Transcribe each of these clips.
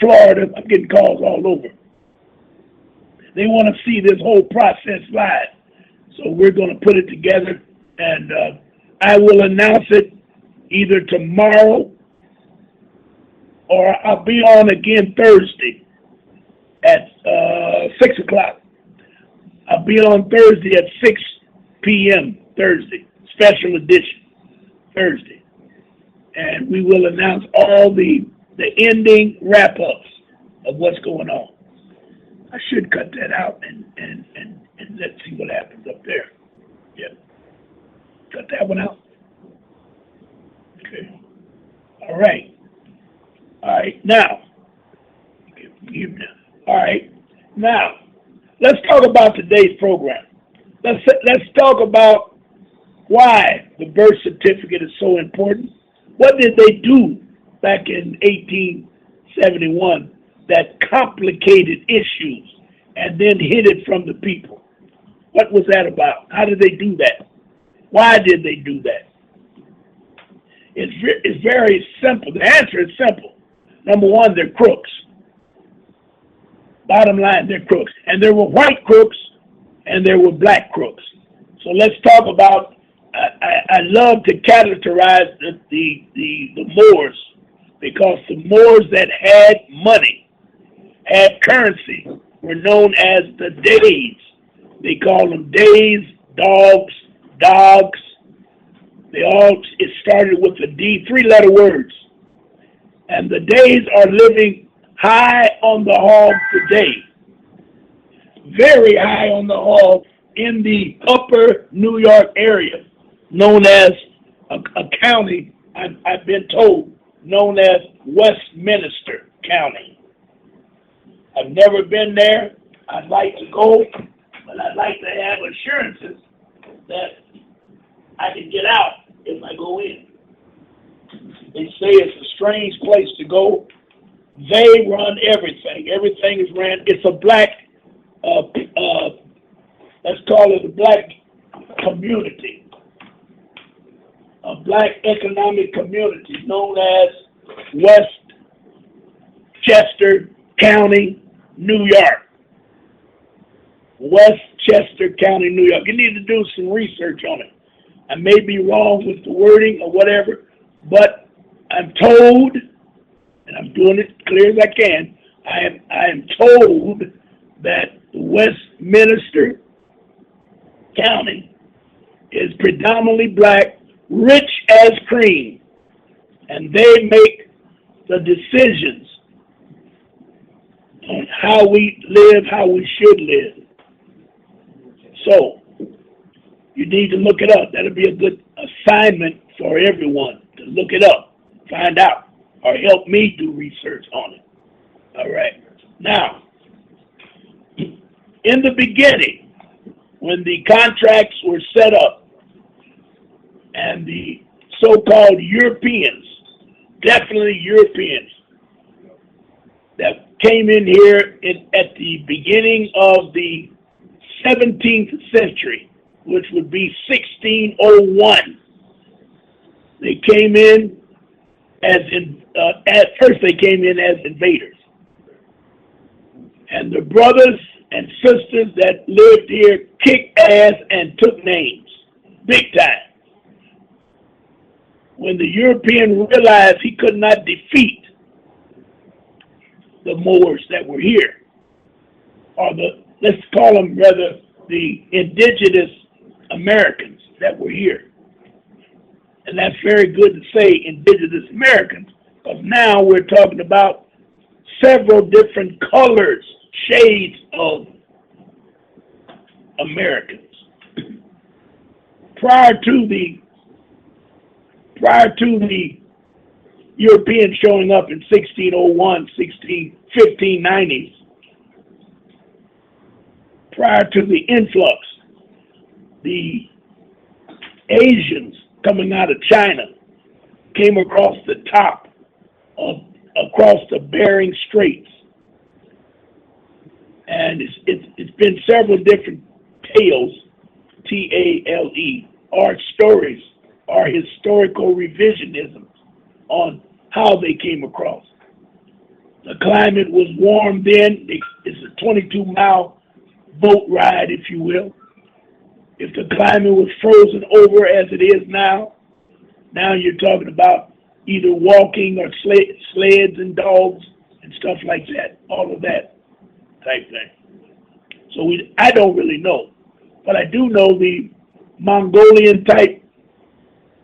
Florida. I'm getting calls all over. They want to see this whole process live. So we're going to put it together, and I will announce it either tomorrow or I'll be on again Thursday at 6 o'clock. I'll be on Thursday at 6 p.m. Thursday, special edition Thursday. And we will announce all the ending wrap-ups of what's going on. I should cut that out and let's see what happens up there. Yeah. Cut that one out. Okay. All right. All right. Now. All right. Now, let's talk about today's program. Let's talk about why the birth certificate is so important. What did they do back in 1871 that complicated issues and then hid it from the people? What was that about? How did they do that? Why did they do that? It's very simple. The answer is simple. Number one, they're crooks. Bottom line, they're crooks. And there were white crooks and there were black crooks. So let's talk about, I love to characterize the Moors, because the Moors that had money, had currency, were known as the Days. They call them Days, dogs. It started with a D, 3-letter words. And the Days are living high on the hog today. Very high on the hog in the upper New York area, known as a county, I've been told, known as Westminster County. I've never been there. I'd like to go, but I'd like to have assurances that I can get out if I go in. They say it's a strange place to go. They run everything. Everything is ran. It's a black, let's call it a black community. A black economic community known as Westchester County, New York. Westchester County, New York. You need to do some research on it. I may be wrong with the wording or whatever, but I'm told, and I'm doing it clear as I can, I am told that Westminster County is predominantly black, rich as cream, and they make the decisions on how we live, how we should live. So, you need to look it up. That'll be a good assignment for everyone to look it up, find out, or help me do research on it. All right. Now, in the beginning, when the contracts were set up and the so-called Europeans, definitely Europeans, that came in here at the beginning of the 17th century, which would be 1601. They came in at first they came in as invaders. And the brothers and sisters that lived here kicked ass and took names, big time. When the European realized he could not defeat the Moors that were here, or let's call them rather the indigenous Americans that were here. And that's very good to say indigenous Americans, because now we're talking about several different colors, shades of Americans. Prior to the Europeans showing up in 1601, 1590s, prior to the influx, the Asians coming out of China came across the top across the Bering Straits. And it's been several different tales, T-A-L-E, or stories, or historical revisionism on how they came across. The climate was warm then. It's a 22-mile boat ride, if you will. If the climate was frozen over as it is now, now you're talking about either walking or sleds and dogs and stuff like that, all of that type thing. So I don't really know, but I do know the Mongolian type,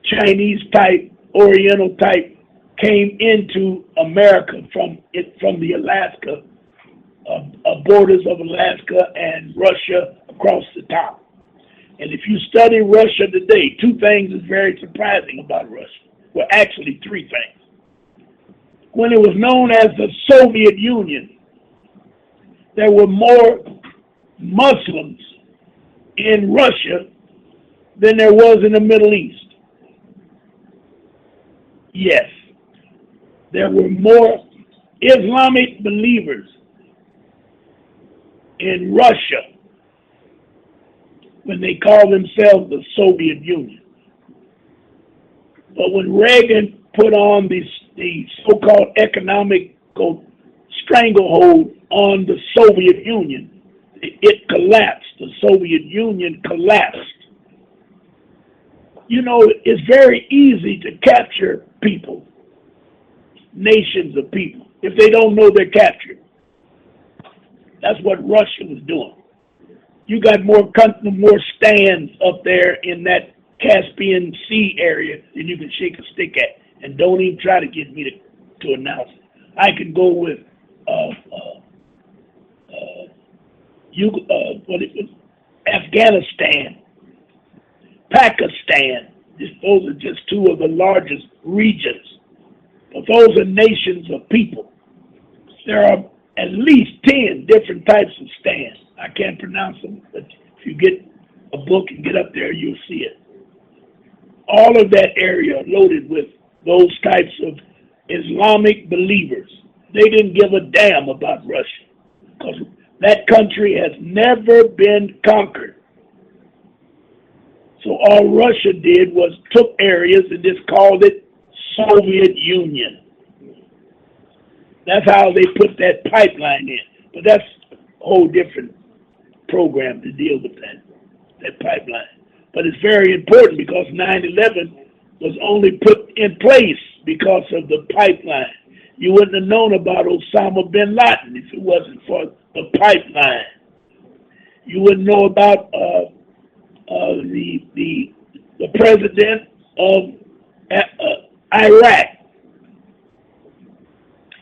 Chinese type, Oriental type came into America from the Alaska, borders of Alaska and Russia across the top. And if you study Russia today, two things is very surprising about Russia. Well, actually three things. When it was known as the Soviet Union, there were more Muslims in Russia than there was in the Middle East. Yes, there were more Islamic believers in Russia when they called themselves the Soviet Union. But when Reagan put on the so-called economic stranglehold on the Soviet Union, it collapsed. The Soviet Union collapsed. You know, it's very easy to capture people, nations of people, if they don't know they're captured. That's what Russia was doing. You got more stands up there in that Caspian Sea area than you can shake a stick at. And don't even try to get me to announce it. I can go with Afghanistan, Pakistan. Those are just two of the largest regions. But those are nations of people. There are at least 10 different types of stands. I can't pronounce them, but if you get a book and get up there, you'll see it. All of that area loaded with those types of Islamic believers. They didn't give a damn about Russia because that country has never been conquered. So all Russia did was took areas and just called it Soviet Union. That's how they put that pipeline in. But that's a whole different program to deal with that pipeline. But it's very important because 9/11 was only put in place because of the pipeline. You wouldn't have known about Osama bin Laden if it wasn't for the pipeline. You wouldn't know about the president of Iraq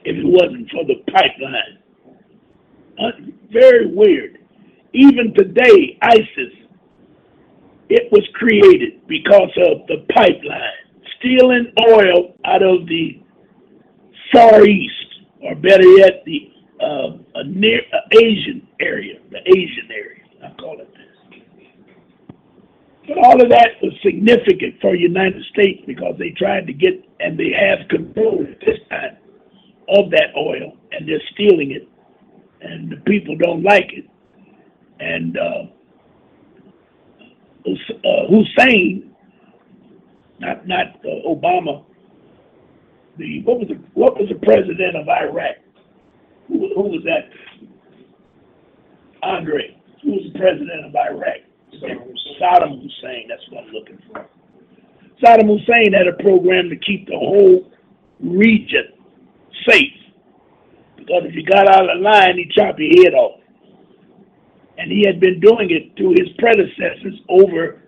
if it wasn't for the pipeline. Very weird. Even today, ISIS, it was created because of the pipeline, stealing oil out of the Far East, or better yet, the near Asian area, I call it this. But all of that was significant for the United States because they tried to get, and they have control at this time of that oil, and they're stealing it, and the people don't like it. And Hussein, not Obama. What was the president of Iraq? Who was that? Andre. Who was the president of Iraq? Saddam Hussein. That's what I'm looking for. Saddam Hussein had a program to keep the whole region safe. Because if you got out of line, he'd chop your head off. And he had been doing it to his predecessors over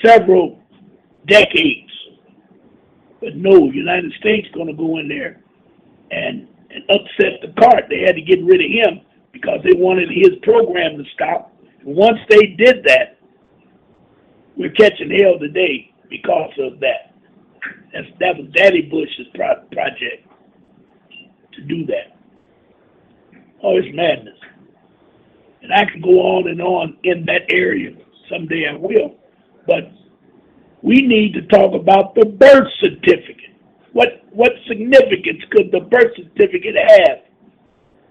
several decades. But no, United States going to go in there and upset the cart. They had to get rid of him because they wanted his program to stop. And once they did that, we're catching hell today because of that. That was Daddy Bush's project to do that. Oh, it's madness. And I can go on and on in that area. Someday I will. But we need to talk about the birth certificate. What significance could the birth certificate have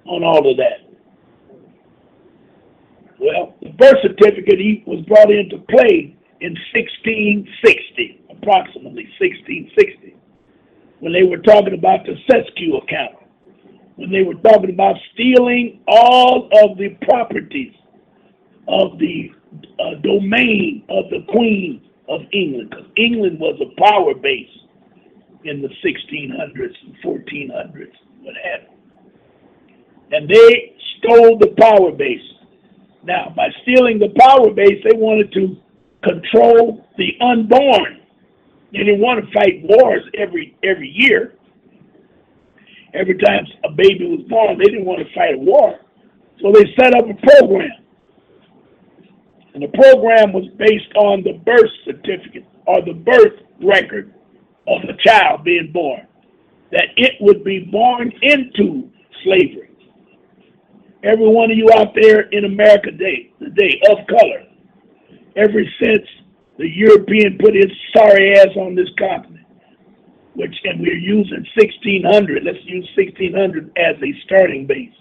on all of that? Well, the birth certificate was brought into play in 1660, approximately 1660. when they were talking about the Sesquiu account, when they were talking about stealing all of the properties of the domain of the Queen of England, because England was a power base in the 1600s and 1400s, what have you. And they stole the power base. Now, by stealing the power base, they wanted to control the unborn. They didn't want to fight wars every year. Every time a baby was born, they didn't want to fight a war. So they set up a program. And the program was based on the birth certificate or the birth record of a child being born, that it would be born into slavery. Every one of you out there in America today of color, ever since the European put his sorry ass on this continent, and we're using 1600, let's use 1600 as a starting base.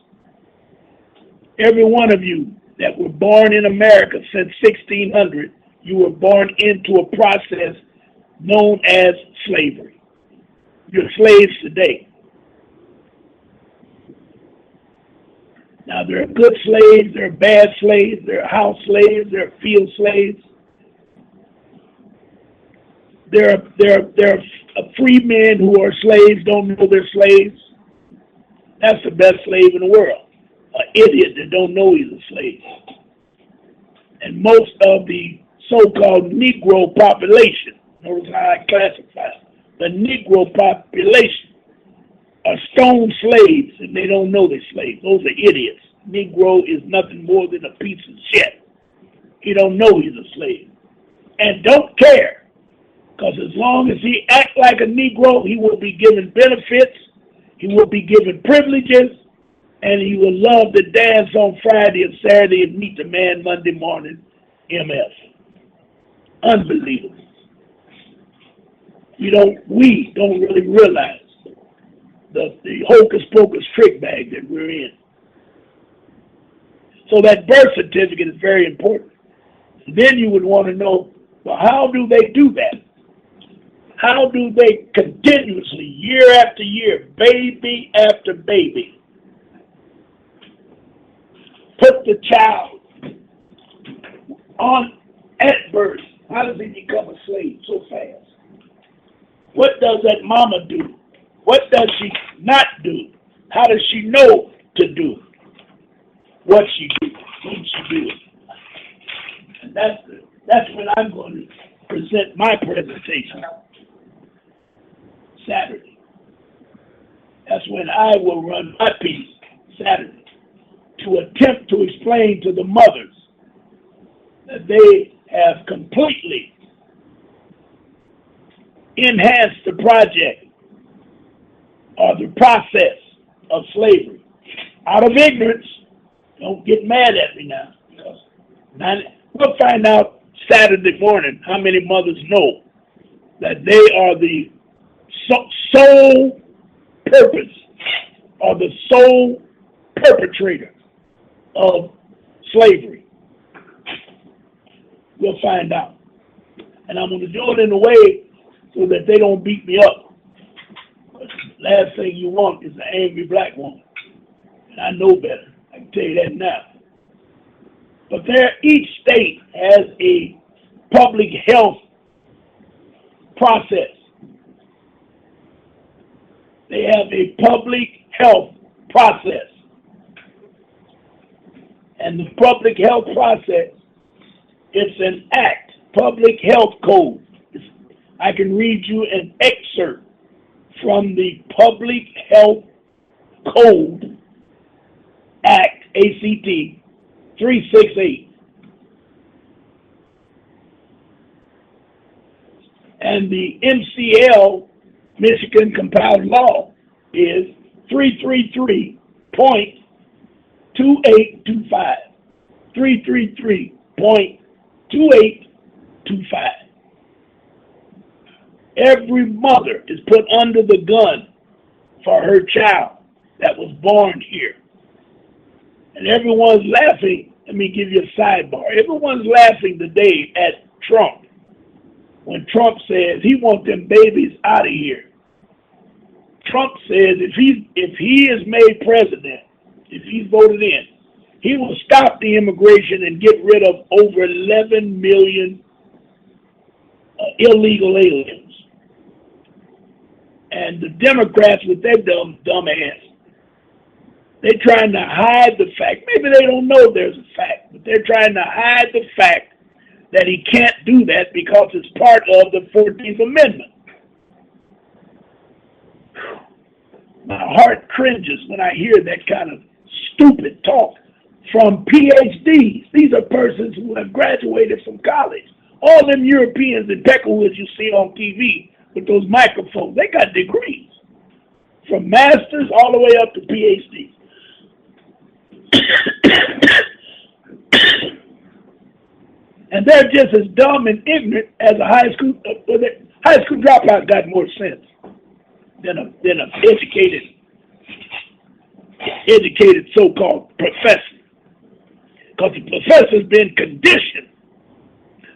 Every one of you that were born in America since 1600, you were born into a process known as slavery. You're slaves today. Now, there are good slaves, there are bad slaves, there are house slaves, there are field slaves. There are free men who are slaves, don't know they're slaves. That's the best slave in the world. An idiot that don't know he's a slave. And most of the so-called Negro population, notice how I classify the Negro population, are stone slaves, and they don't know they're slaves. Those are idiots. Negro is nothing more than a piece of shit. He don't know he's a slave. And don't care. Because as long as he acts like a Negro, he will be given benefits, he will be given privileges, and he will love to dance on Friday and Saturday and meet the man Monday morning, MF. Unbelievable. We don't really realize the hocus pocus trick bag that we're in. So that birth certificate is very important. Then you would want to know, well, how do they do that? How do they continuously, year after year, baby after baby, put the child on at birth? How does he become a slave so fast? What does that mama do? What does she not do? How does she know to do what she do when she do it? And that's when I'm going to present my presentation. Saturday. That's when I will run my piece Saturday to attempt to explain to the mothers that they have completely enhanced the project or the process of slavery out of ignorance. Don't get mad at me now. We'll find out Saturday morning how many mothers know that they are the sole purpose or the sole perpetrator of slavery. We'll find out. And I'm going to do it in a way so that they don't beat me up. Last thing you want is an angry black woman. And I know better. I can tell you that now. But each state has a public health process. They have a public health process. And the public health process, it's an act, public health code. I can read you an excerpt from the Public Health Code Act, ACT, 368. And the MCL, Michigan Compiled Law, is 333.2825. 333.2825. Every mother is put under the gun for her child that was born here. And everyone's laughing. Let me give you a sidebar. Everyone's laughing today at Trump when Trump says he wants them babies out of here. Trump says if he is made president, if he's voted in, he will stop the immigration and get rid of over 11 million illegal aliens. And the Democrats, with their dumb ass, they're trying to hide the fact. Maybe they don't know there's a fact, but they're trying to hide the fact that he can't do that because it's part of the 14th Amendment. My heart cringes when I hear that kind of stupid talk from PhDs. These are persons who have graduated from college. All them Europeans and Peckerwoods you see on TV with those microphones, they got degrees. From masters all the way up to PhDs. And they're just as dumb and ignorant as a high school dropout got more sense than an educated so-called professor. Because the professor's been conditioned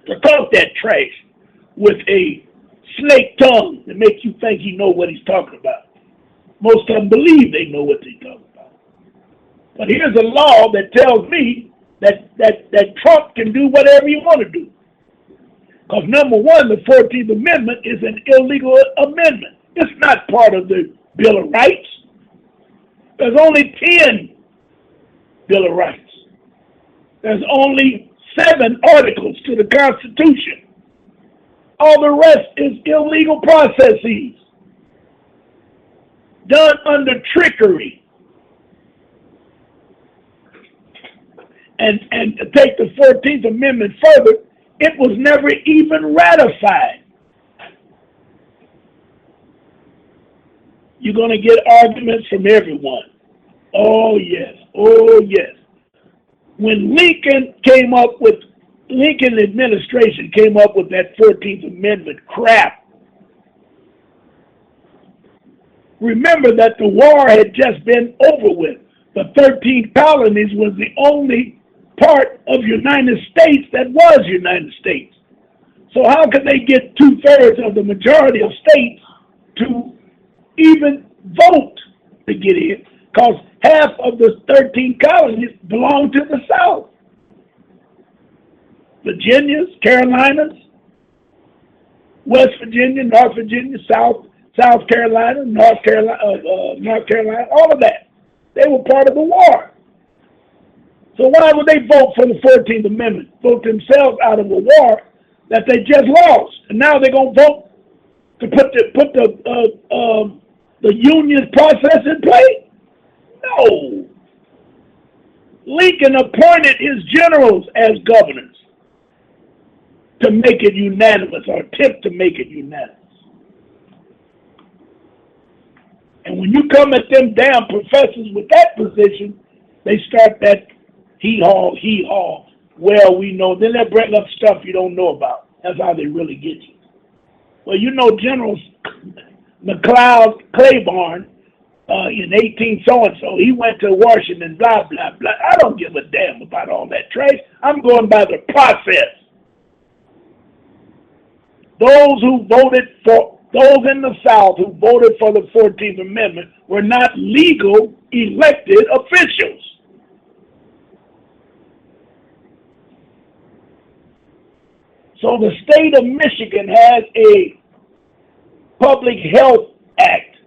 to talk that trash with a snake tongue that makes you think he know what he's talking about. Most of them believe they know what they're talking about. But here's a law that tells me that Trump can do whatever he want to do. Because number one, the 14th Amendment is an illegal amendment. It's not part of the Bill of Rights. There's only 10 Bill of Rights. There's only 7 articles to the Constitution. All the rest is illegal processes done under trickery. And to take the 14th Amendment further, it was never even ratified. You're going to get arguments from everyone. Oh, yes. Oh, yes. When Lincoln administration came up with that 14th Amendment crap, remember that the war had just been over with. The 13 colonies was the only part of United States that was United States. So how could they get 2/3 of the majority of states to even vote to get in? Because half of the 13 colonies belong to the South. Virginias, Carolinas, West Virginia, North Virginia, South Carolina, North Carolina, all of that. They were part of the war. So why would they vote for the 14th Amendment? Vote themselves out of a war that they just lost, and now they're gonna vote to put the union process in place? No. Lincoln appointed his generals as governors to make it unanimous, or attempt to make it unanimous. And when you come at them damn professors with that position, they start that hee-haw. Well, we know. Then they bring up stuff you don't know about. That's how they really get you. Well, you know General McLeod Claiborne in 18 so-and-so, he went to Washington, blah, blah, blah. I don't give a damn about all that trash. I'm going by the process. Those in the South who voted for the 14th Amendment were not legal elected officials. So the state of Michigan has a Public Health Act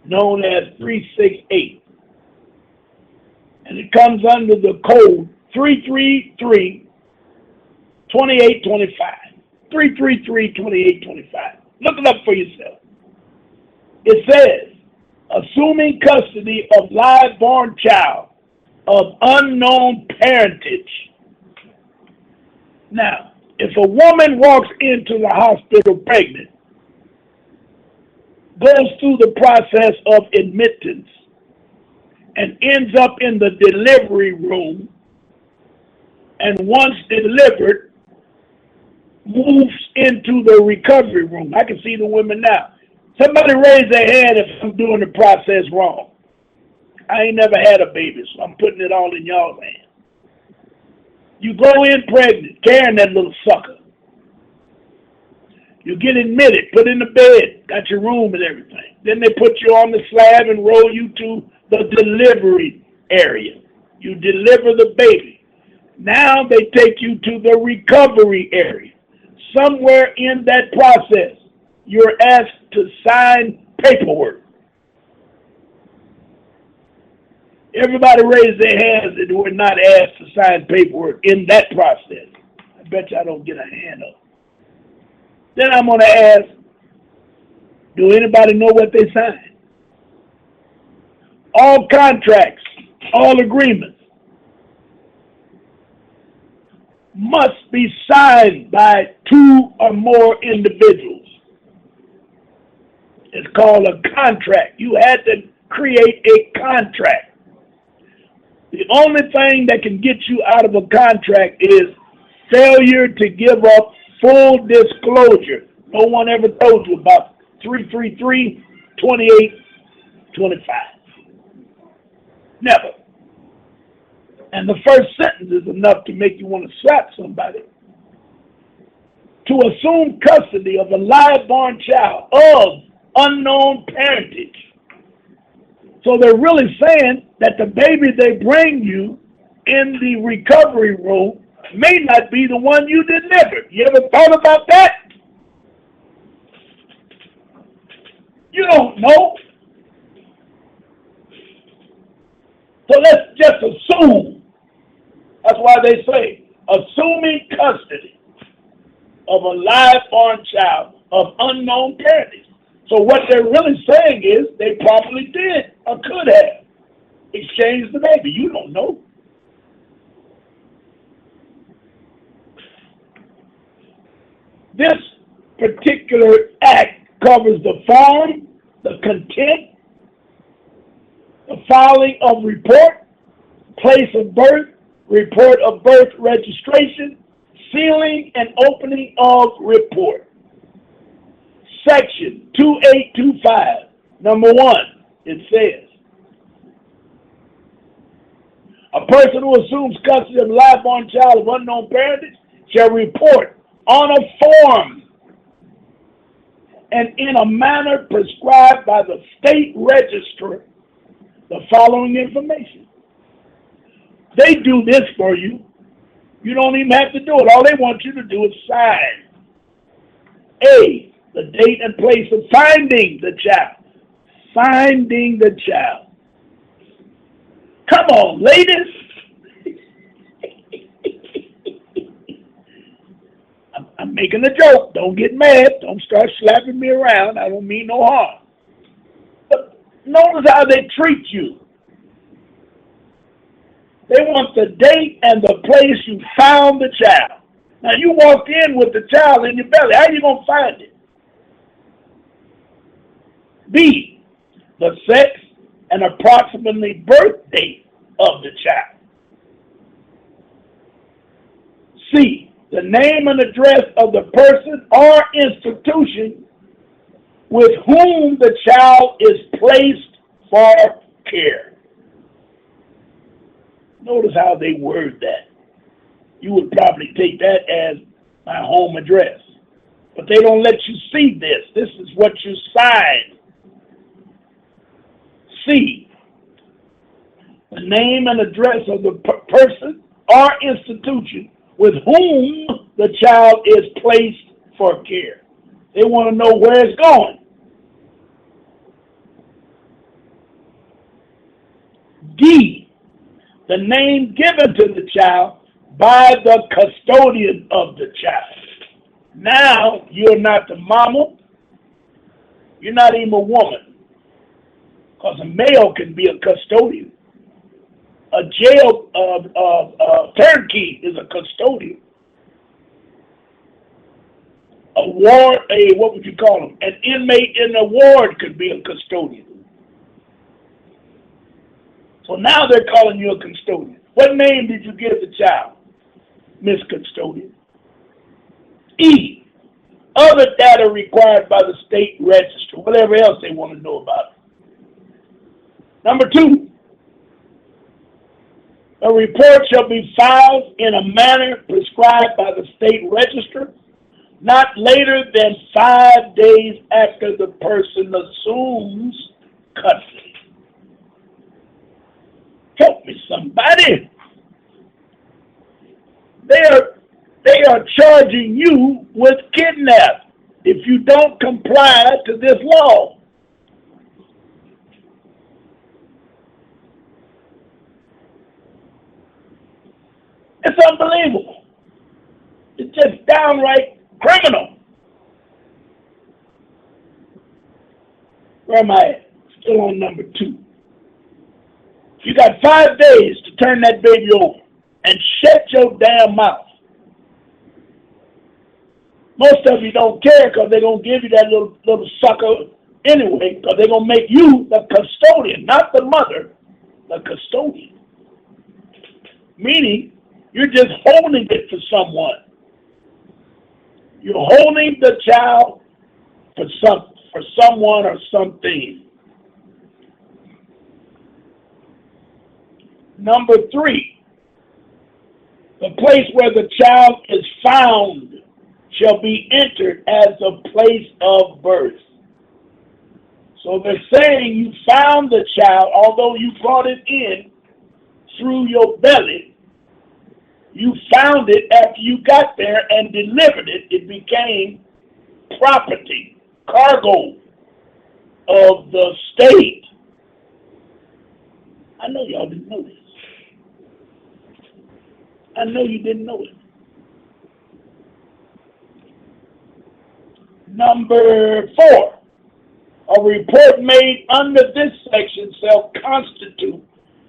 known as 368. And it comes under the code 333-2825. 333-2825. Look it up for yourself. It says, assuming custody of live born child of unknown parentage. Now, if a woman walks into the hospital pregnant, goes through the process of admittance, and ends up in the delivery room, and once delivered, moves into the recovery room. I can see the women now. Somebody raise their hand if I'm doing the process wrong. I ain't never had a baby, so I'm putting it all in y'all's hands. You go in pregnant, carrying that little sucker. You get admitted, put in the bed, got your room and everything. Then they put you on the slab and roll you to the delivery area. You deliver the baby. Now they take you to the recovery area. Somewhere in that process, you're asked to sign paperwork. Everybody raised their hands that were not asked to sign paperwork in that process. I bet you I don't get a hand up. Then I'm going to ask, do anybody know what they signed? All contracts, all agreements must be signed by 2 or more individuals. It's called a contract. You had to create a contract. The only thing that can get you out of a contract is failure to give up full disclosure. No one ever told you about 333, 28, 25. Never. And the first sentence is enough to make you want to slap somebody. To assume custody of a live-born child of unknown parentage. So they're really saying that the baby they bring you in the recovery room may not be the one you delivered. You ever thought about that? You don't know. So let's just assume. That's why they say, assuming custody of a live-born child of unknown parentage. So what they're really saying is they probably did or could have exchanged the baby. You don't know. This particular act covers the form, the content, the filing of report, place of birth, report of birth registration, sealing and opening of report. Section 2825, number 1, it says, a person who assumes custody of a live-born child of unknown parentage shall report on a form and in a manner prescribed by the state registrar the following information. They do this for you. You don't even have to do it. All they want you to do is sign. A, the date and place of finding the child. Finding the child. Come on, ladies. I'm making a joke. Don't get mad. Don't start slapping me around. I don't mean no harm. But notice how they treat you. They want the date and the place you found the child. Now, you walked in with the child in your belly. How are you going to find it? B, the sex and approximately birth date of the child. C, the name and address of the person or institution with whom the child is placed for care. Notice how they word that. You would probably take that as my home address. But they don't let you see this. This is what you sign. C, the name and address of the person or institution with whom the child is placed for care. They want to know where it's going. D, the name given to the child by the custodian of the child. Now, you're not the mama. You're not even a woman. Because a male can be a custodian. A jail turnkey is a custodian. A ward, what would you call them? An inmate in a ward could be a custodian. So now they're calling you a custodian. What name did you give the child? Miss Custodian. E, other data required by the state register, whatever else they want to know about it. Number 2, a report shall be filed in a manner prescribed by the state register. not later than 5 days after the person assumes custody. Help me, somebody. They are charging you with kidnap if you don't comply to this law. It's unbelievable. It's just downright criminal. Where am I at? Still on number 2. You got 5 days to turn that baby over and shut your damn mouth. Most of you don't care because they're going to give you that little sucker anyway, because they're going to make you the custodian, not the mother, the custodian. Meaning, you're just holding it for someone. You're holding the child for someone or something. Number 3, the place where the child is found shall be entered as a place of birth. So they're saying you found the child, although you brought it in through your belly. You found it after you got there and delivered it. It became property, cargo of the state. I know y'all didn't know this. I know you didn't know it. Number 4, a report made under this section shall constitute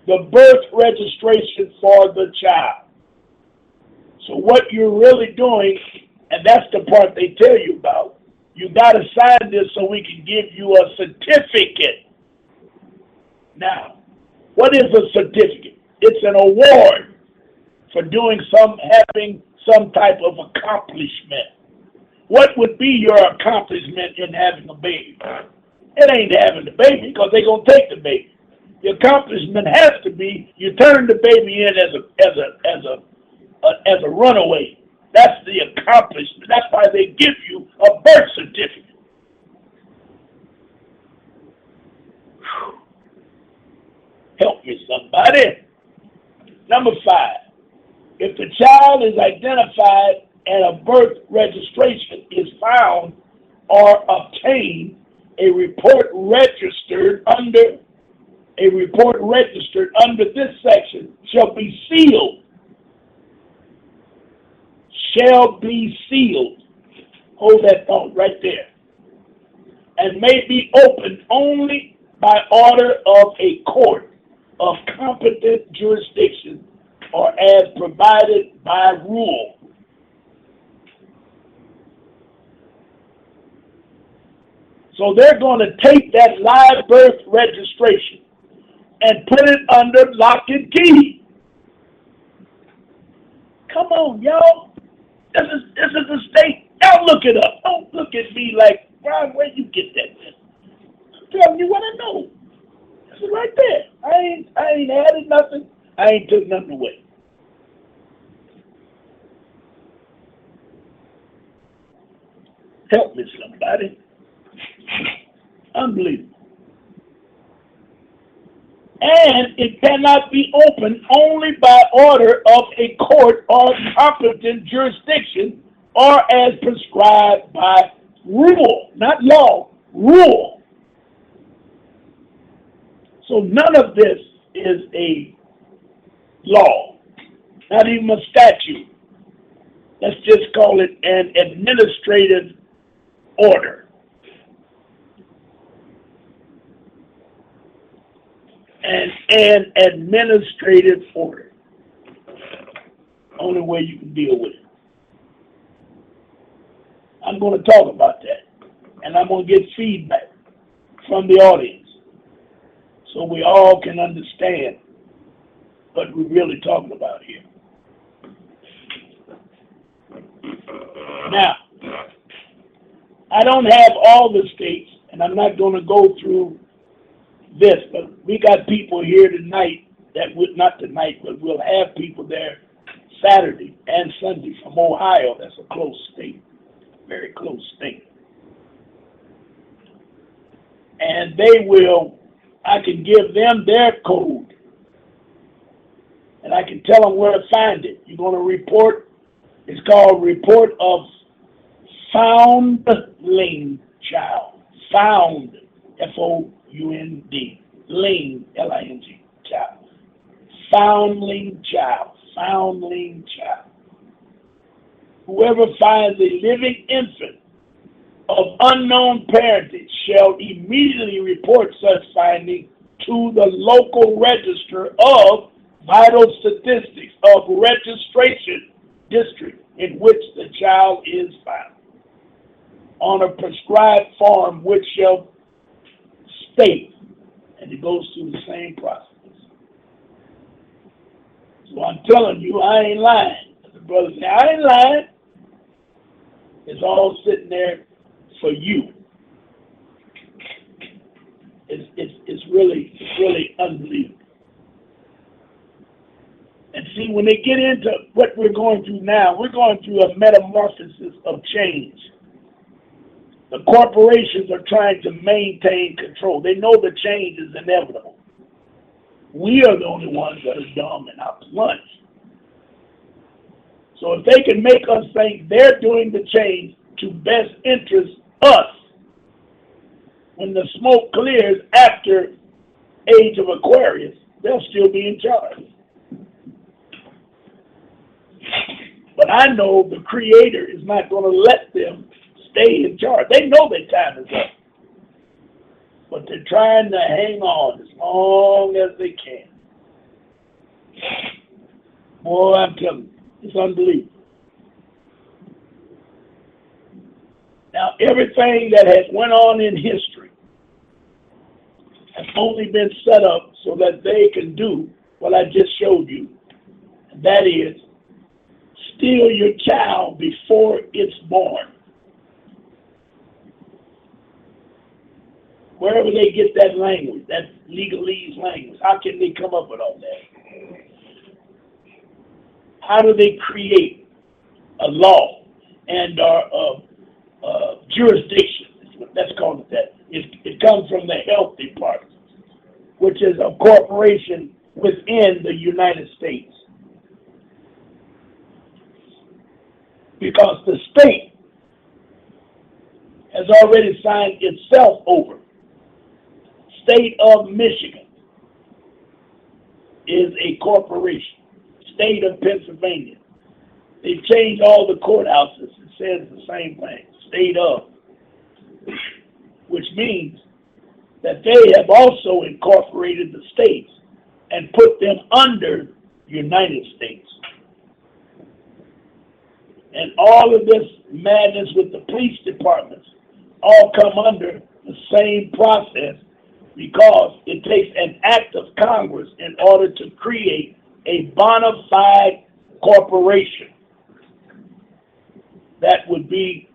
the birth registration for the child. So what you're really doing, and that's the part they tell you about, you got to sign this so we can give you a certificate. Now, what is a certificate? It's an award for having some type of accomplishment. What would be your accomplishment in having a baby? It ain't having the baby because they're going to take the baby. The accomplishment has to be you turn the baby in as a runaway. That's the accomplishment. That's why they give you a birth certificate. Whew. Help me, somebody. Number 5, if the child is identified and a birth registration is found or obtained, a report registered under this section shall be sealed. Shall be sealed. Hold that thought right there. And may be opened only by order of a court of competent jurisdiction or as provided by rule. So they're going to take that live birth registration and put it under lock and key. Come on, y'all. This is the state. Y'all look it up. Don't look at me like, Ron, where'd you get that thing? I'm telling you what I know. This is right there. I ain't added nothing. I ain't took nothing away. Help me, somebody. Unbelievable. And it cannot be opened only by order of a court or competent jurisdiction or as prescribed by rule, not law, rule. So none of this is a law, not even a statute. Let's just call it an administrative order. An administrative order. Only way you can deal with it. I'm going to talk about that. And I'm going to get feedback from the audience so we all can understand what we're really talking about here. Now, I don't have all the states, and I'm not going to go through this, but we got people here tonight that would, not tonight, but we'll have people there Saturday and Sunday from Ohio. That's a close state. very close state. And they will, I can give them their code, and I can tell them where to find it. You're going to report, it's called Report of Foundling Child. Found, F-O-U-N-D, Ling, L-I-N-G, child. Foundling child. Foundling child. Whoever finds a living infant of unknown parentage shall immediately report such finding to the local register of vital statistics of registration district in which the child is found on a prescribed form which shall state, and it goes through the same process. So I'm telling you, I ain't lying. The brother said, I ain't lying. It's all sitting there for you. It's really unbelievable. And see, when they get into what we're going through now, we're going through a metamorphosis of change. The corporations are trying to maintain control. They know the change is inevitable. We are the only ones that are dumb and out to lunch. So if they can make us think they're doing the change to best interest us, when the smoke clears after age of Aquarius, they'll still be in charge. But I know the Creator is not going to let them stay in charge. They know their time is up. But they're trying to hang on as long as they can. Boy, I'm telling you, it's unbelievable. Now, everything that has went on in history has only been set up so that they can do what I just showed you. And that is, steal your child before it's born. Wherever they get that language, that legalese language, how can they come up with all that? How do they create a law and jurisdiction? Let's call it that. It comes from the health department, which is a corporation within the United States. Because the state has already signed itself over. State of Michigan is a corporation. State of Pennsylvania. They've changed all the courthouses. It says the same thing. State of. Which means that they have also incorporated the states and put them under United States. And all of this madness with the police departments all come under the same process, because it takes an act of Congress in order to create a bona fide corporation that would be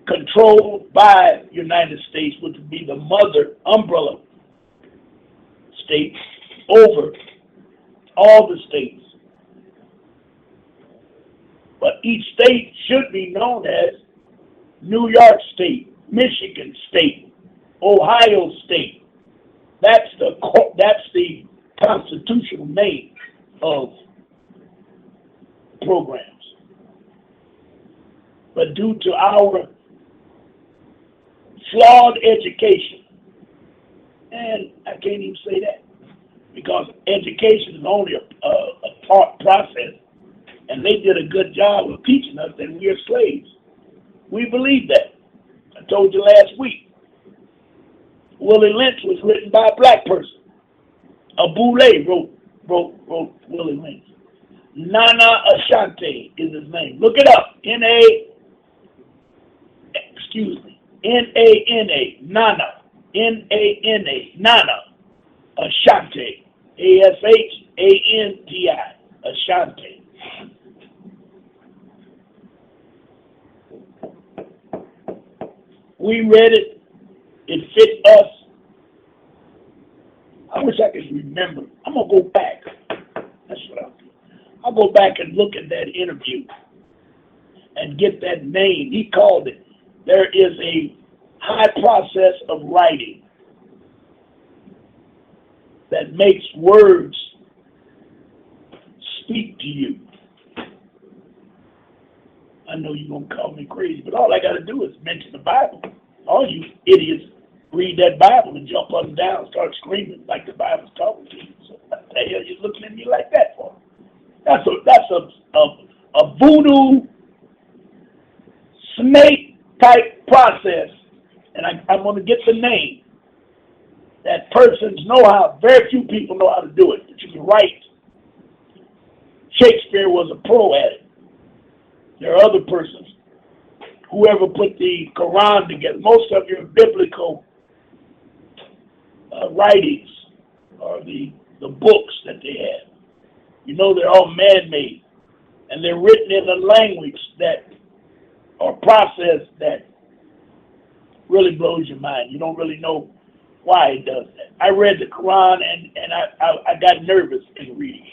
controlled by the United States, which would be the mother umbrella state over all the states. But each state should be known as New York State, Michigan State, Ohio State. That's the constitutional name of programs. But due to our flawed education, and I can't even say that, because education is only a part process, and they did a good job of teaching us that we are slaves. We believe that. I told you last week. Willie Lynch was written by a black person. Abule wrote Willie Lynch. Nana Ashanti is his name. Look it up. N-A-N-A. Nana. N-A-N-A. Nana Ashanti. A-S-H-A-N-T-I. Ashanti. We read it. It fit us. I wish I could remember. I'm going to go back. That's what I'll do. I'll go back and look at that interview. and get that name. He called it. There is a high process of writing that makes words speak to you. I know you're going to call me crazy, but all I got to do is mention the Bible. All you idiots read that Bible and jump up and down, start screaming like the Bible's talking to you. So what the hell are you looking at me like that for? That's a voodoo snake type process, and I'm going to get the name. That persons know how. Very few people know how to do it. But you can write. Shakespeare was a pro at it. There are other persons. Whoever put the Quran together, most of your biblical writings or the books that they have, you know, they're all man-made, and they're written in a language that, or process that really blows your mind. You don't really know why it does that. I read the Quran and I got nervous in reading.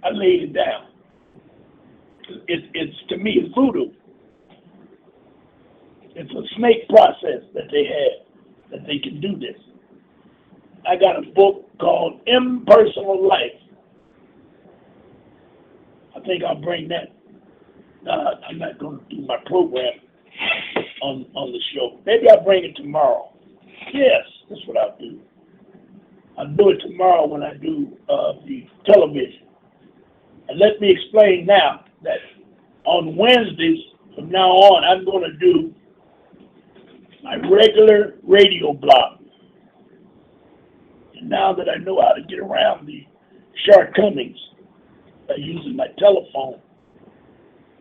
I laid it down. It's to me, it's voodoo. It's a snake process that they have, that they can do this. I got a book called Impersonal Life. I think I'll bring that. I'm not going to do my program on the show. Maybe I'll bring it tomorrow. Yes, that's what I'll do. I'll do it tomorrow when I do the television. And let me explain now that on Wednesdays from now on, I'm going to do my regular radio blog. And now that I know how to get around the shortcomings by using my telephone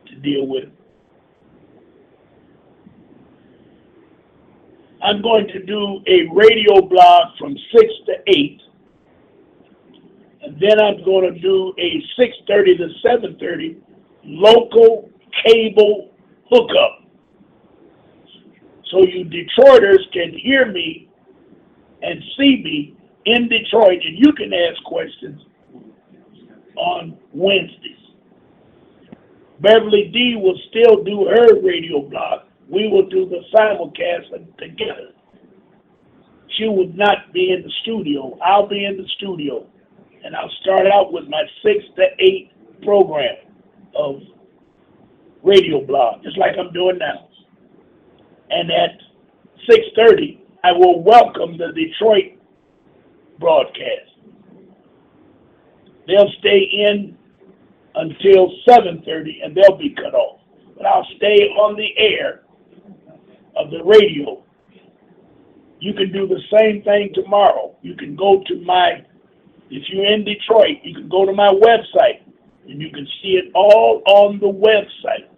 to deal with it, I'm going to do a radio blog from 6 to 8. And then I'm going to do a 6:30 to 7:30 local cable hookup. So you Detroiters can hear me and see me in Detroit, and you can ask questions on Wednesdays. Beverly D will still do her radio blog. We will do the simulcast together. She would not be in the studio. I'll be in the studio. And I'll start out with my 6 to 8 program of radio blog, just like I'm doing now. And at 6:30, I will welcome the Detroit broadcast. They'll stay in until 7:30, and they'll be cut off. But I'll stay on the air of the radio. You can do the same thing tomorrow. You can go to if you're in Detroit, you can go to my website, and you can see it all on the website.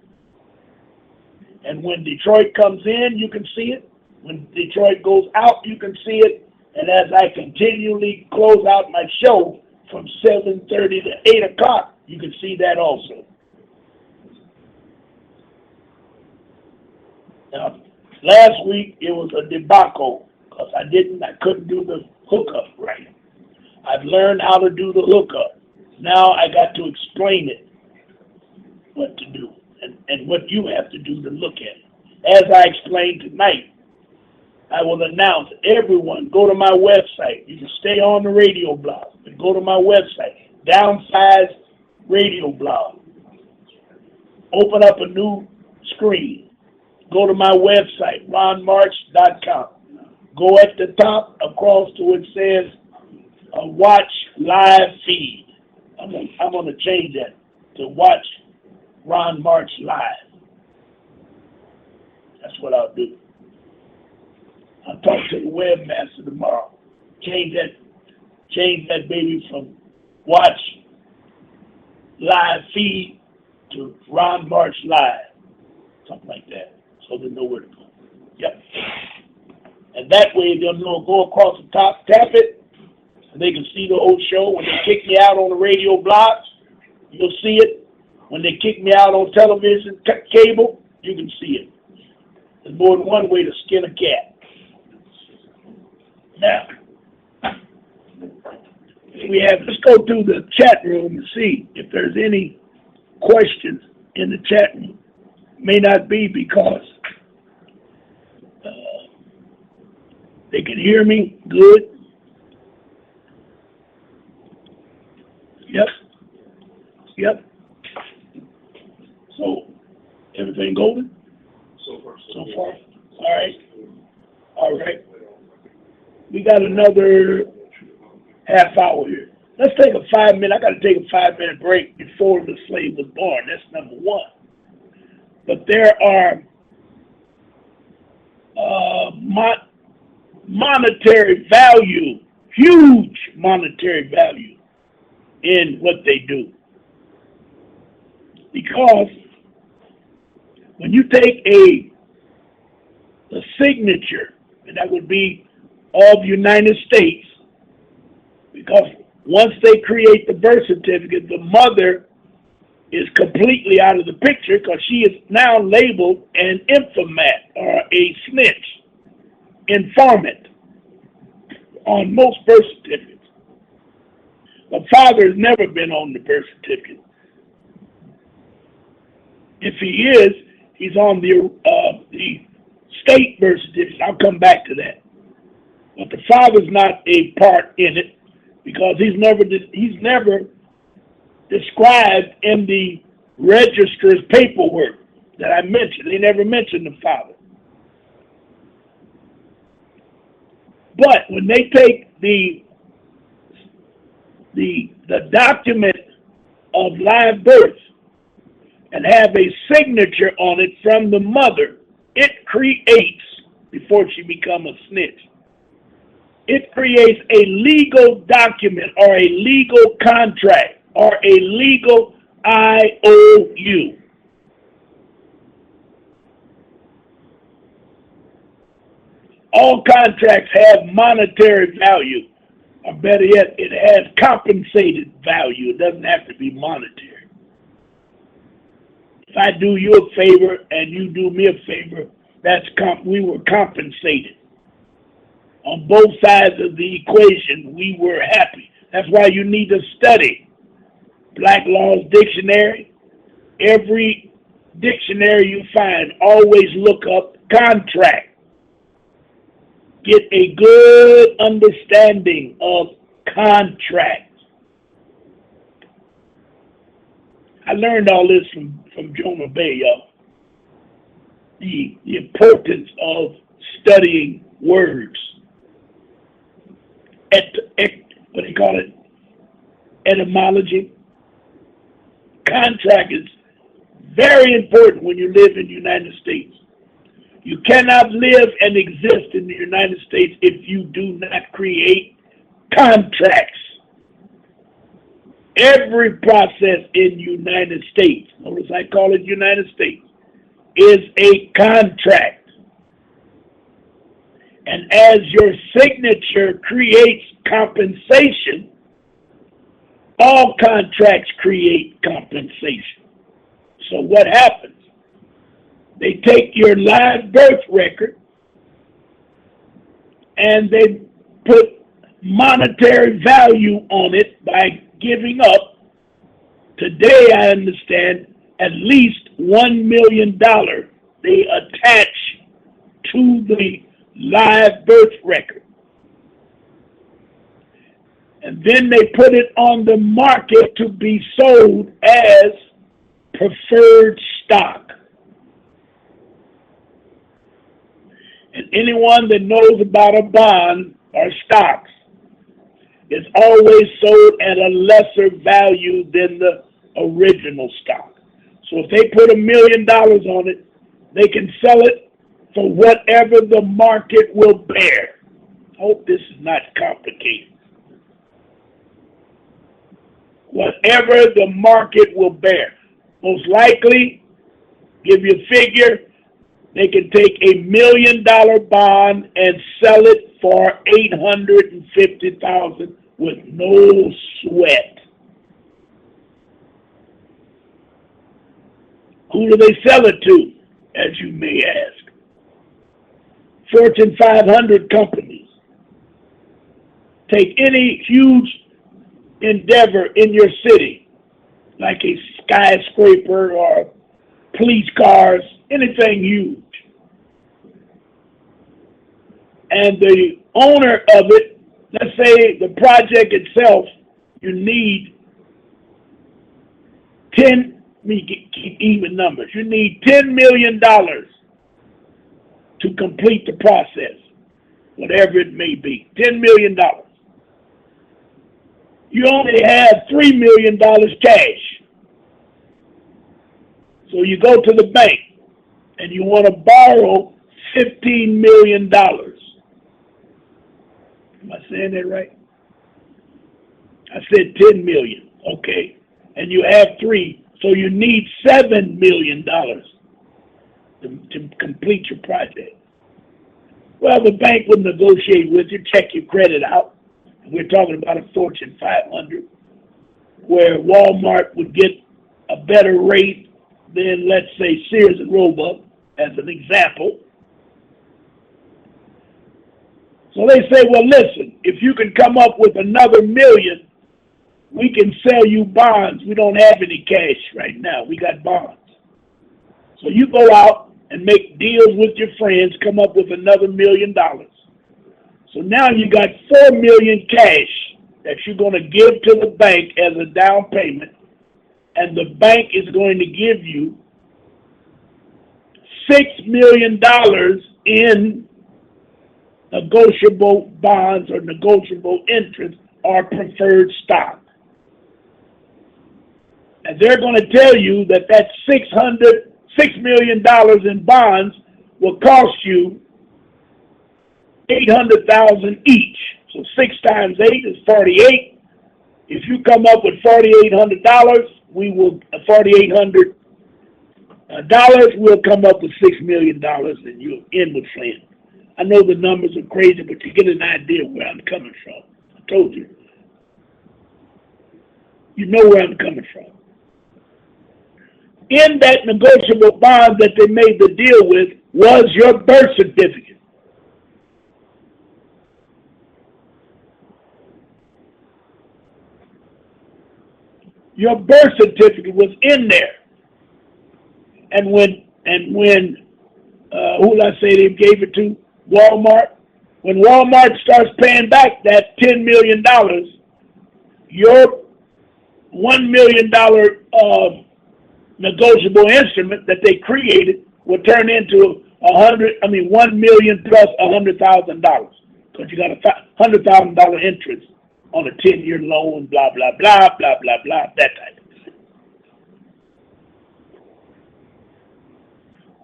And when Detroit comes in, you can see it. When Detroit goes out, you can see it. And as I continually close out my show from 7:30 to 8 o'clock, you can see that also. Now, last week, it was a debacle because I couldn't do the hookup right. I've learned how to do the hookup. Now I got to explain it, what to do, and what you have to do to look at it. As I explained tonight, I will announce everyone go to my website. You can stay on the radio blog, but go to my website, Downsize Radio Blog. Open up a new screen. Go to my website, ronmarch.com. Go at the top across to it says watch live feed. I'm going to change that to watch Ron March live. That's what I'll do. I'll talk to the webmaster tomorrow. Change that baby from watch live feed to Ron March live. Something like that. So they know where to go. Yep. And that way they'll know, go across the top, tap it, and they can see the whole show. When they kick me out on the radio blogs, you'll see it. When they kick me out on television, cable, you can see it. There's more than one way to skin a cat. Now, let's go through the chat room and see if there's any questions in the chat room. May not be because they can hear me good. Yep. So, everything golden? So far. All right. We got another half hour here. Let's take a 5-minute. I got to take a 5-minute break before the slave was born. That's number one. But there are monetary value, huge monetary value in what they do. Because when you take a signature, and that would be of United States, because once they create the birth certificate, the mother is completely out of the picture because she is now labeled an informant or a snitch, informant on most birth certificates. The father has never been on the birth certificate. If he is, he's on the state birth certificate. I'll come back to that. But the father's not a part in it because he's never described in the registrar's paperwork that I mentioned. They never mentioned the father. But when they take the document of live birth and have a signature on it from the mother, it creates, before she becomes a snitch, it creates a legal document or a legal contract or a legal IOU. All contracts have monetary value, or better yet, it has compensated value. It doesn't have to be monetary. If I do you a favor and you do me a favor, we were compensated. On both sides of the equation, we were happy. That's why you need to study Black Law's Dictionary. Every dictionary you find, always look up contract. Get a good understanding of contract. I learned all this from Jonah Bay, y'all. The importance of studying words. What do you call it? Etymology. Contract is very important when you live in the United States. You cannot live and exist in the United States if you do not create contracts. Every process in the United States, notice I call it United States, is a contract. And as your signature creates compensation, all contracts create compensation. So what happens? They take your live birth record and they put monetary value on it by giving up, today I understand, at least $1 million they attach to the live birth record. And then they put it on the market to be sold as preferred stock. And anyone that knows about a bond or stocks is always sold at a lesser value than the original stock. So if they put $1 million on it, they can sell it for whatever the market will bear. I hope this is not complicated. Whatever the market will bear. Most likely, give you a figure, they can take $1 million bond and sell it for $850,000 with no sweat. Who do they sell it to, as you may ask? Fortune 500 companies. Take any huge endeavor in your city. like a skyscraper or police cars, anything huge. And the owner of it, let's say the project itself, you need 10, let me keep even numbers. You need $10 million to complete the process, whatever it may be, $10 million. You only have $3 million cash. So you go to the bank and you want to borrow $15 million. Am I saying that right? I said 10 million. Okay. And you have 3, so you need $7 million to complete your project. Well, the bank would negotiate with you, check your credit out. We're talking about a Fortune 500, where Walmart would get a better rate than, let's say, Sears and Roebuck, as an example. So they say, well, listen, if you can come up with another $1 million, we can sell you bonds. We don't have any cash right now. We got bonds. So you go out and make deals with your friends, come up with another $1 million. So now you got $4 million cash that you're going to give to the bank as a down payment, and the bank is going to give you $6 million in negotiable bonds or negotiable interest or preferred stock. And they're going to tell you that $6 million in bonds will cost you $800,000 each. So 6 times 8 is 48. If you come up with $4,800, $4,800 we'll come up with $6 million, and you'll end with friends. I know the numbers are crazy, but you get an idea where I'm coming from. I told you. You know where I'm coming from. In that negotiable bond that they made the deal with was your birth certificate. Your birth certificate was in there. And when who did I say they gave it to? Walmart. When Walmart starts paying back that $10 million, your $1 million negotiable instrument that they created will turn into $1 million plus $100,000, because you got a $100,000 interest on a 10-year loan, blah blah blah blah blah blah, that type of thing.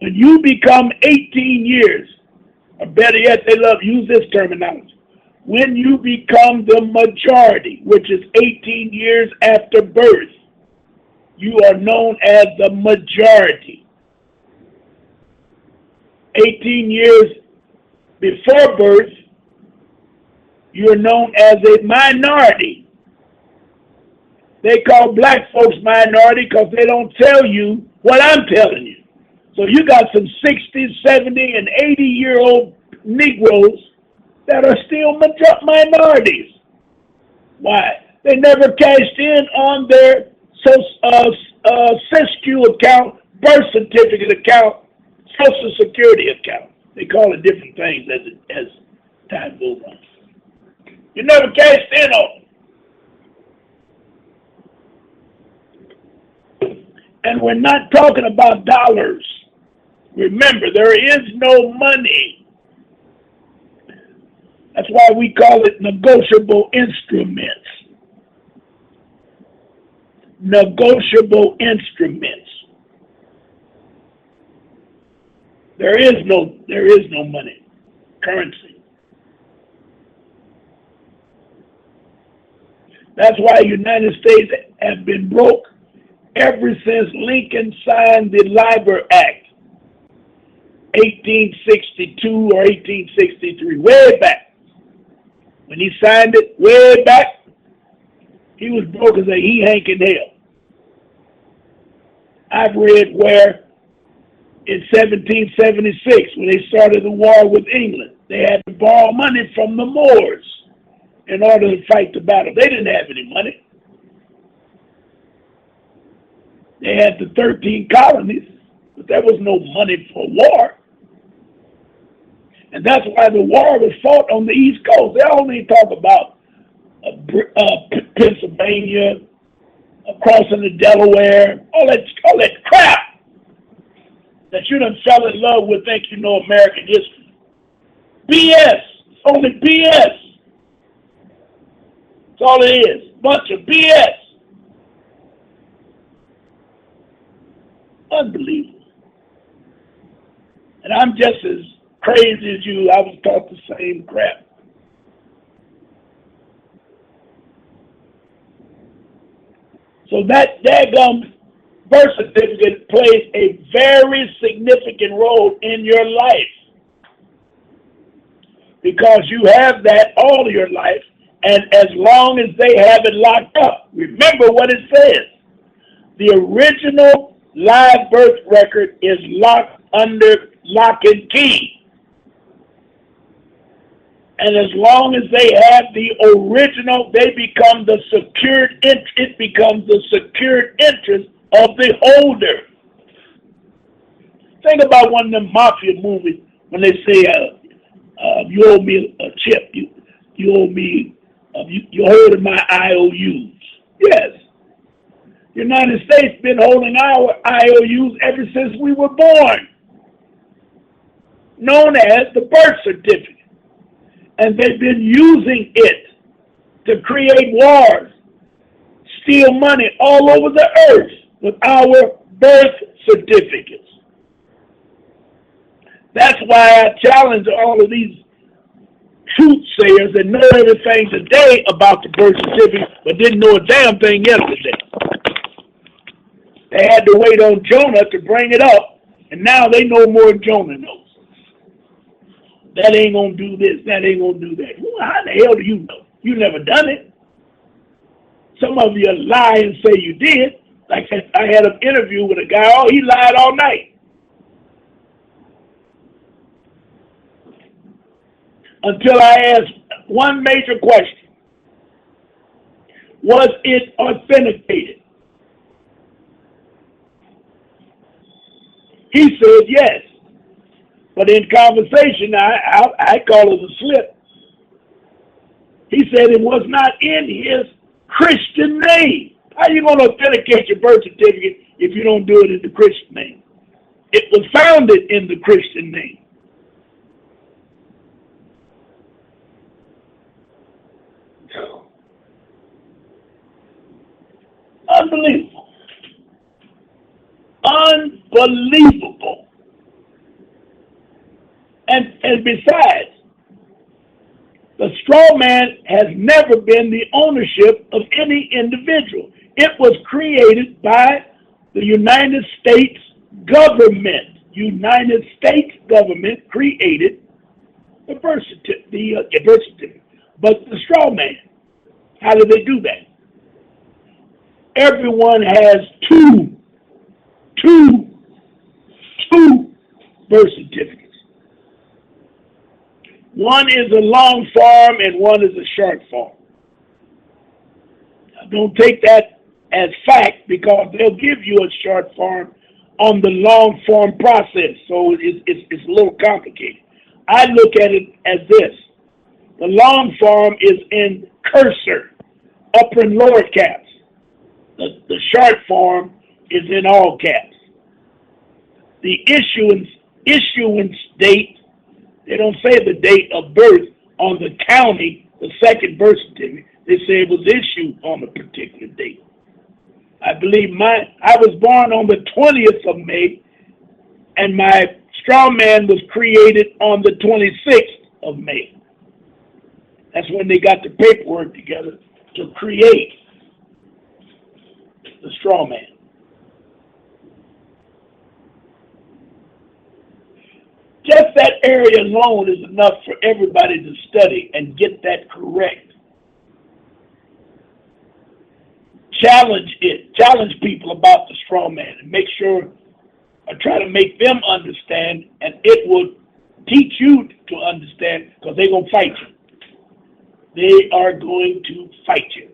When you become 18 years, or better yet, they love use this terminology. When you become the majority, which is 18 years after birth, you are known as the majority. 18 years before birth, you are known as a minority. They call black folks minority because they don't tell you what I'm telling you. So you got some 60, 70, and 80-year-old Negroes that are still minorities. Why? They never cashed in on their SISQ account, birth certificate account, Social Security account. They call it different things as time goes on. You never cashed in on them. And we're not talking about dollars. Remember, there is no money. That's why we call it negotiable instruments. Negotiable instruments. There is no money, currency. That's why the United States have been broke ever since Lincoln signed the LIBOR Act, 1862 or 1863, way back. When he signed it, way back, he was broke as a he-hank in hell. I've read where in 1776, when they started the war with England, they had to borrow money from the Moors in order to fight the battle. They didn't have any money. They had the 13 colonies, but there was no money for war. And that's why the war was fought on the East Coast. They only talk about Pennsylvania, crossing the Delaware, all that crap that you done fell in love with, think you know American history. BS. It's only BS. That's all it is. Bunch of BS. Unbelievable. And I'm just as crazy as you. I was taught the same crap. So that daggum birth certificate plays a very significant role in your life, because you have that all your life, and as long as they have it locked up. Remember what it says. The original live birth record is locked under lock and key. And as long as they have the original, they become the secured. It becomes the secured interest of the holder. Think about one of them mafia movies when they say, "You owe me a chip. You owe me. You're holding my IOUs." Yes, the United States been holding our IOUs ever since we were born, known as the birth certificate. And they've been using it to create wars, steal money all over the earth with our birth certificates. That's why I challenge all of these truth-sayers that know everything today about the birth certificate, but didn't know a damn thing yesterday. They had to wait on Jonah to bring it up, and now they know more than Jonah knows. That ain't gonna do this, that ain't gonna do that. Well, how the hell do you know? You never done it. Some of you lie and say you did. Like I had an interview with a guy, he lied all night. Until I asked one major question. Was it authenticated? He said yes. But in conversation, I call it a slip. He said it was not in his Christian name. How are you going to authenticate your birth certificate if you don't do it in the Christian name? It was founded in the Christian name. Unbelievable. Unbelievable. And besides, the straw man has never been the ownership of any individual. It was created by the United States government. United States government created the birth certificate. But the straw man, how did they do that? Everyone has two birth certificates. One is a long form and one is a short form. Now, don't take that as fact, because they'll give you a short form on the long form process, so it's a little complicated. I look at it as this. The long form is in cursor, upper and lower caps. The short form is in all caps. The issuance date, they don't say the date of birth on the county, the second birth certificate. They say it was issued on a particular date. I believe I was born on the 20th of May, and my straw man was created on the 26th of May. That's when they got the paperwork together to create the straw man. Just that area alone is enough for everybody to study and get that correct. Challenge people about the straw man, and make sure, or try to make them understand, and it will teach you to understand, because they're going to fight you. They are going to fight you.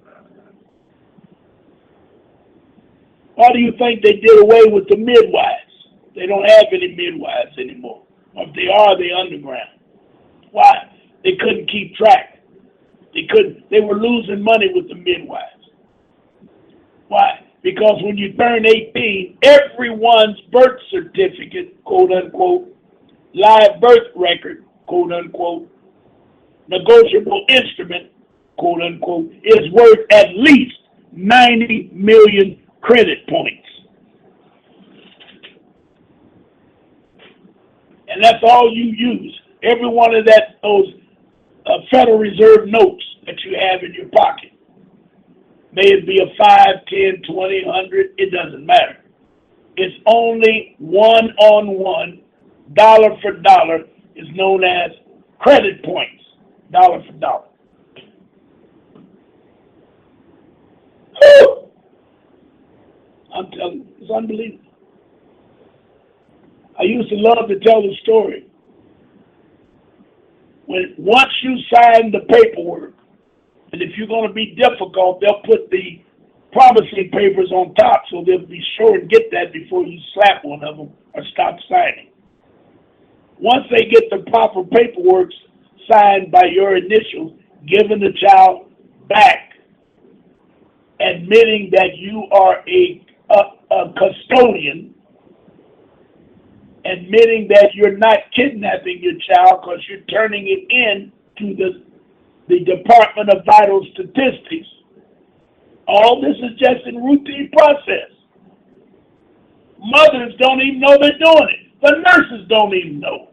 Why do you think they did away with the midwives? They don't have any midwives anymore. Or if they are, they're underground. Why? They couldn't keep track. They were losing money with the midwives. Why? Because when you turn 18, everyone's birth certificate, quote unquote, live birth record, quote unquote, negotiable instrument, quote unquote, is worth at least 90 million credit points. And that's all you use. Every one of those Federal Reserve notes that you have in your pocket. May it be a 5, 10, 20, 100, it doesn't matter. It's only one-on-one, dollar for dollar, is known as credit points, dollar for dollar. Woo! I'm telling you, it's unbelievable. I used to love to tell the story. Once you sign the paperwork, and if you're going to be difficult, they'll put the promising papers on top so they'll be sure and get that before you slap one of them or stop signing. Once they get the proper paperwork signed by your initials, giving the child back, admitting that you are a custodian, admitting that you're not kidnapping your child because you're turning it in to the Department of Vital Statistics. All this is just a routine process. Mothers don't even know they're doing it. The nurses don't even know.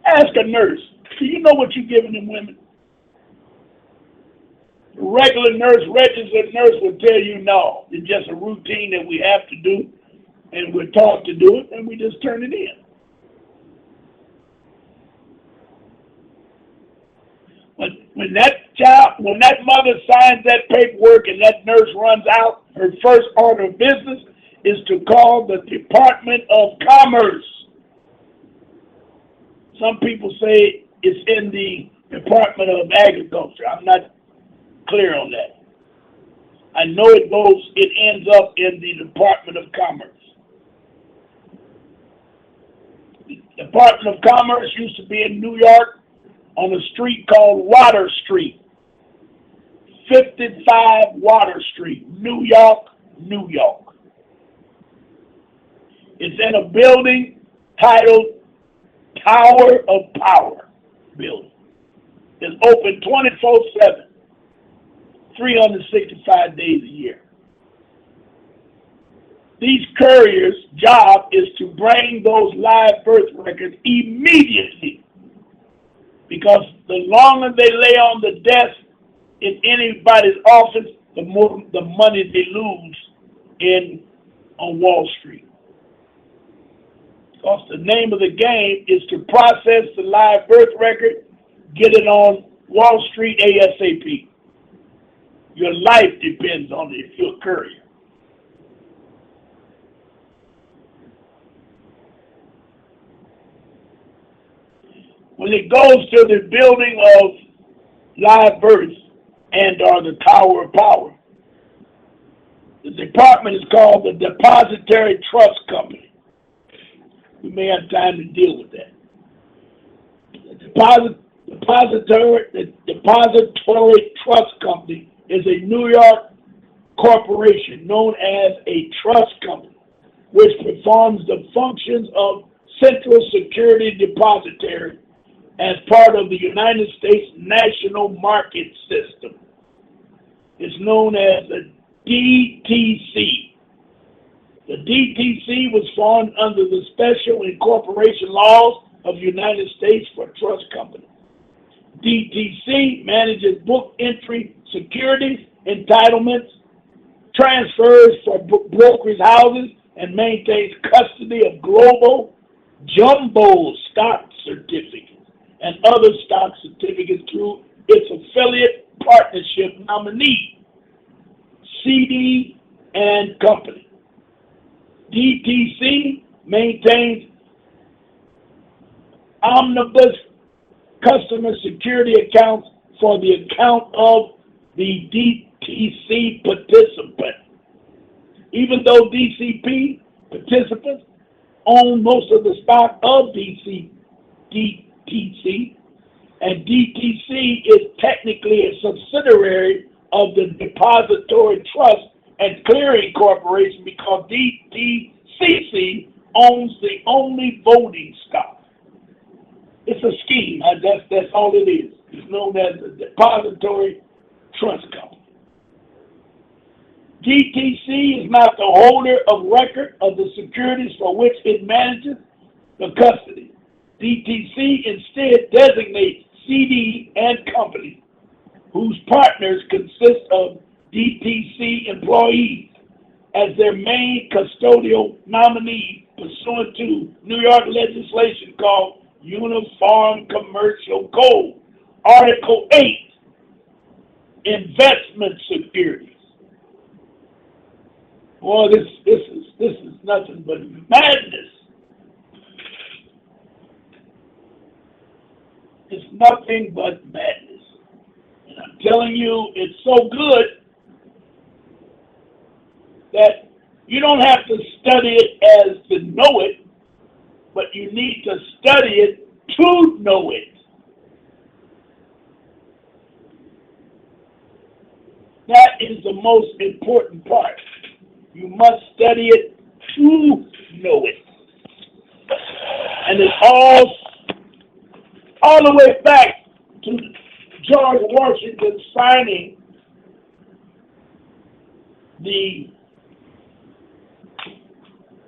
Ask a nurse, do you know what you're giving them women? A regular nurse, registered nurse will tell you no. It's just a routine that we have to do, and we're taught to do it, and we just turn it in. When that mother signs that paperwork and that nurse runs out, her first order of business is to call the Department of Commerce. Some people say it's in the Department of Agriculture. I'm not clear on that. I know it ends up in the Department of Commerce. The Department of Commerce used to be in New York on a street called Water Street. 55 Water Street, New York, New York. It's in a building titled Tower of Power building. It's open 24/7, 365 days a year. These couriers' job is to bring those live birth records immediately, because the longer they lay on the desk in anybody's office, the more the money they lose on Wall Street. Because the name of the game is to process the live birth record, get it on Wall Street ASAP. Your life depends on it if you're a courier. When it goes to the building of live births and/or the Tower of Power, the department is called the Depository Trust Company. We may have time to deal with that. The Depository Trust Company is a New York corporation known as a trust company, which performs the functions of Central Security Depository as part of the United States National Market System. It's known as the DTC. The DTC was formed under the Special Incorporation Laws of the United States for trust companies. DTC manages book entry, securities, entitlements, transfers for brokerage houses, and maintains custody of global jumbo stock certificates and other stock certificates through its affiliate partnership nominee, CD and Company. DTC maintains omnibus customer security accounts for the account of the DTC participant. Even though DCP participants own most of the stock of DTC, and DTC is technically a subsidiary of the Depository Trust and Clearing Corporation because DTCC owns the only voting stock. It's a scheme. That's all it is. It's known as the Depository Trust Company. DTC is not the holder of record of the securities for which it manages the custody. DTC instead designates CD and companies whose partners consist of DTC employees as their main custodial nominee pursuant to New York legislation called Uniform Commercial Code, Article 8, Investment Securities. Boy, this is nothing but madness. It's nothing but madness. And I'm telling you, it's so good that you don't have to study it as to know it, but you need to study it to know it. That is the most important part. You must study it to know it. And it's all the way back to George Washington signing the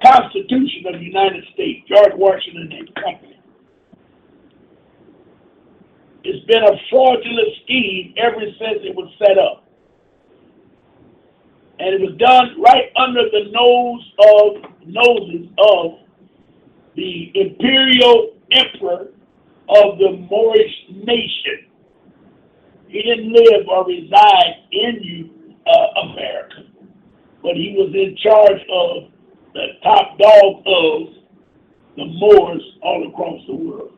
Constitution of the United States, George Washington and Company. It's been a fraudulent scheme ever since it was set up. And it was done right under the noses of the imperial emperor of the Moorish nation. He didn't live or reside in America, but he was in charge of the top dog of the Moors all across the world.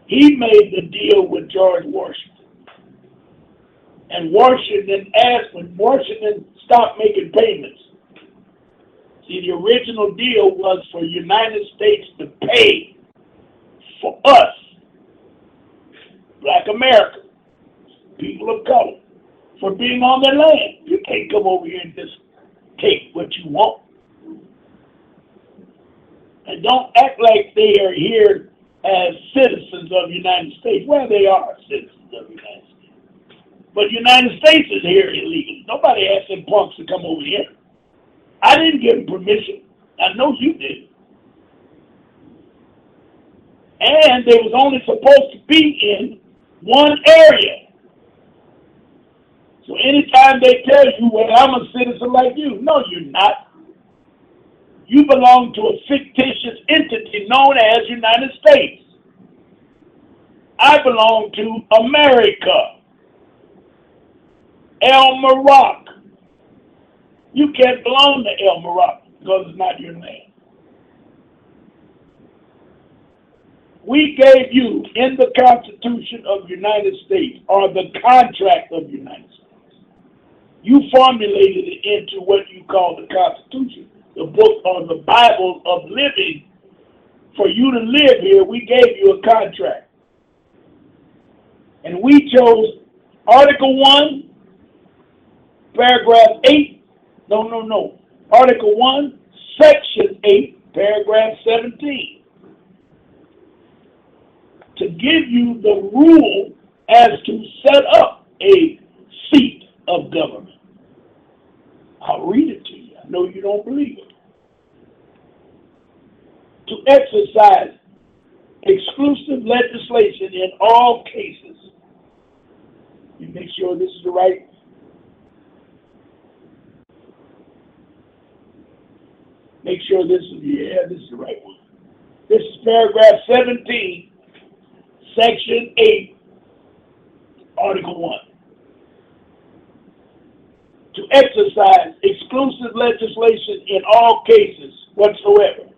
He made the deal with George Washington. And Washington asked when Washington stopped making payments. See, the original deal was for the United States to pay for us, Black Americans, people of color, for being on their land. You can't come over here and just take what you want. And don't act like they are here as citizens of the United States. Well, they are citizens of the United States. But the United States is here illegally. Nobody asked them punks to come over here. I didn't give them permission. I know you did. And they was only supposed to be in one area. So anytime they tell you, well, I'm a citizen like you, no, you're not. You belong to a fictitious entity known as United States. I belong to America. El Morocco. You can't belong to El Morocco because it's not your name. We gave you in the Constitution of the United States, or the contract of the United States. You formulated it into what you call the Constitution, the book or the Bible of living. For you to live here, we gave you a contract. And we chose Article 1, Paragraph 8, Article 1, Section 8, Paragraph 17. To give you the rule as to set up a seat of government. I'll read it to you. I know you don't believe it. To exercise exclusive legislation in all cases. You make sure this is the right. Make sure this is the right one. This is paragraph 17, section 8, article 1. To exercise exclusive legislation in all cases whatsoever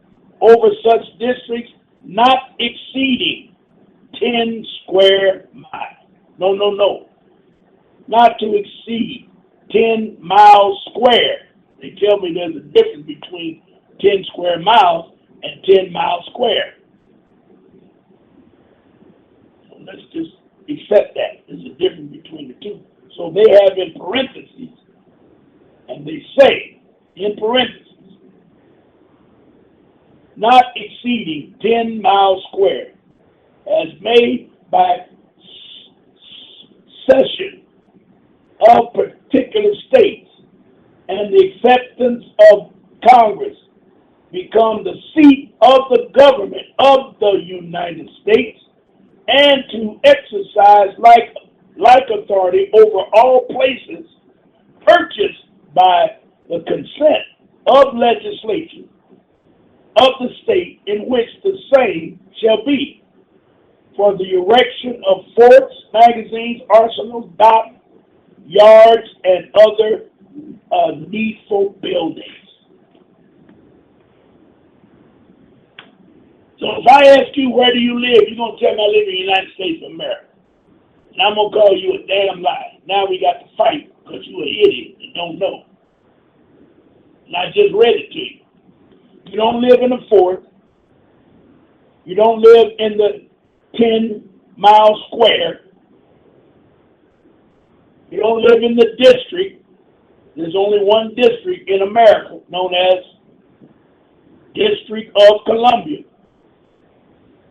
over such districts not exceeding 10 square miles. No. Not to exceed 10 miles square. They tell me there's a difference between 10 square miles and 10 miles square. So let's just accept that. There's a difference between the two. So they have in parentheses, and they say, in parentheses, not exceeding 10 miles square, as made by cession of particular states and the acceptance of Congress become the seat of the government of the United States, and to exercise like authority over all places purchased by the consent of legislation of the state in which the same shall be, for the erection of forts, magazines, arsenals, docks, yards, and other needful buildings. So if I ask you, where do you live, you're going to tell me I live in the United States of America. And I'm going to call you a damn lie. Now we got to fight because you're an idiot and don't know. And I just read it to you. You don't live in a fort. You don't live in the 10 mile square. You don't live in the district. There's only one district in America known as District of Columbia.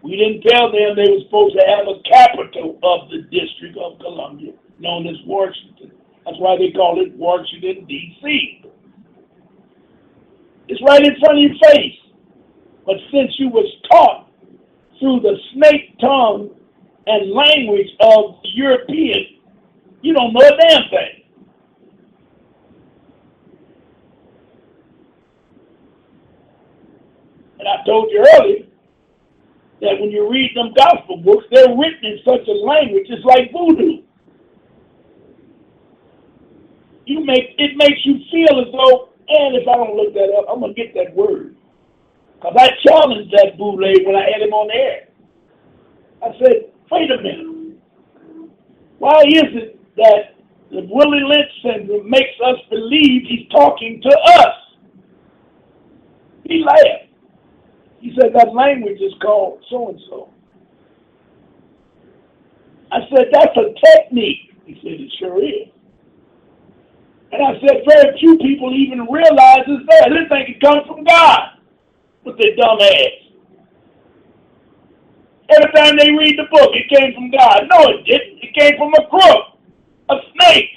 We didn't tell them they were supposed to have a capital of the District of Columbia known as Washington. That's why they call it Washington, D.C. It's right in front of your face. But since you was taught through the snake tongue and language of European, you don't know a damn thing. And I told you earlier that when you read them gospel books, they're written in such a language, it's like voodoo. It makes you feel as though, and if I don't look that up, I'm going to get that word. Because I challenged that bootleg when I had him on the air. I said, wait a minute. Why is it that the Willie Lynch syndrome makes us believe he's talking to us? He laughed. He said, that language is called so-and-so. I said, that's a technique. He said, it sure is. And I said, very few people even realize it's there. They think it comes from God with their dumb ass. Every time they read the book, it came from God. No, it didn't. It came from a crook, a snake.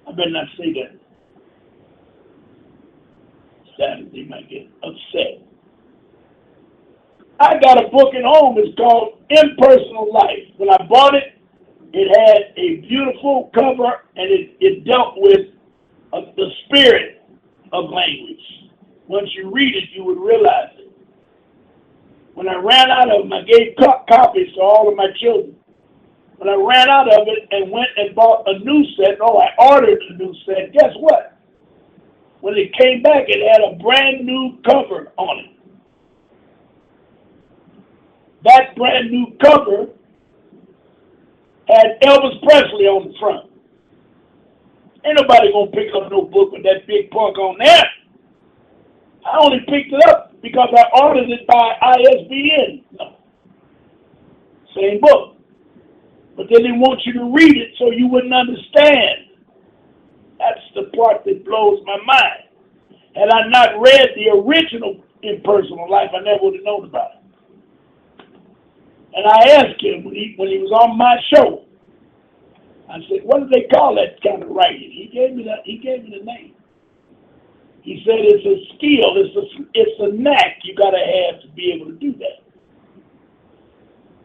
I better not say that. Saturday might get upset. I got a book at home. It's called Impersonal Life. When I bought it, it had a beautiful cover, and it dealt with the spirit of language. Once you read it, you would realize it. When I ran out of them, I gave copies to all of my children. When I ran out of it and went and bought a new set, I ordered a new set, guess what? When it came back, it had a brand new cover on it. That brand new cover had Elvis Presley on the front. Ain't nobody gonna pick up no book with that big punk on there. I only picked it up because I ordered it by ISBN. No. Same book. But they didn't want you to read it so you wouldn't understand. That's the part that blows my mind. Had I not read the original Impersonal Life, I never would have known about it. And I asked him when he was on my show, I said, what do they call that kind of writing? He gave me the name. He said it's a skill, it's a knack you gotta have to be able to do that.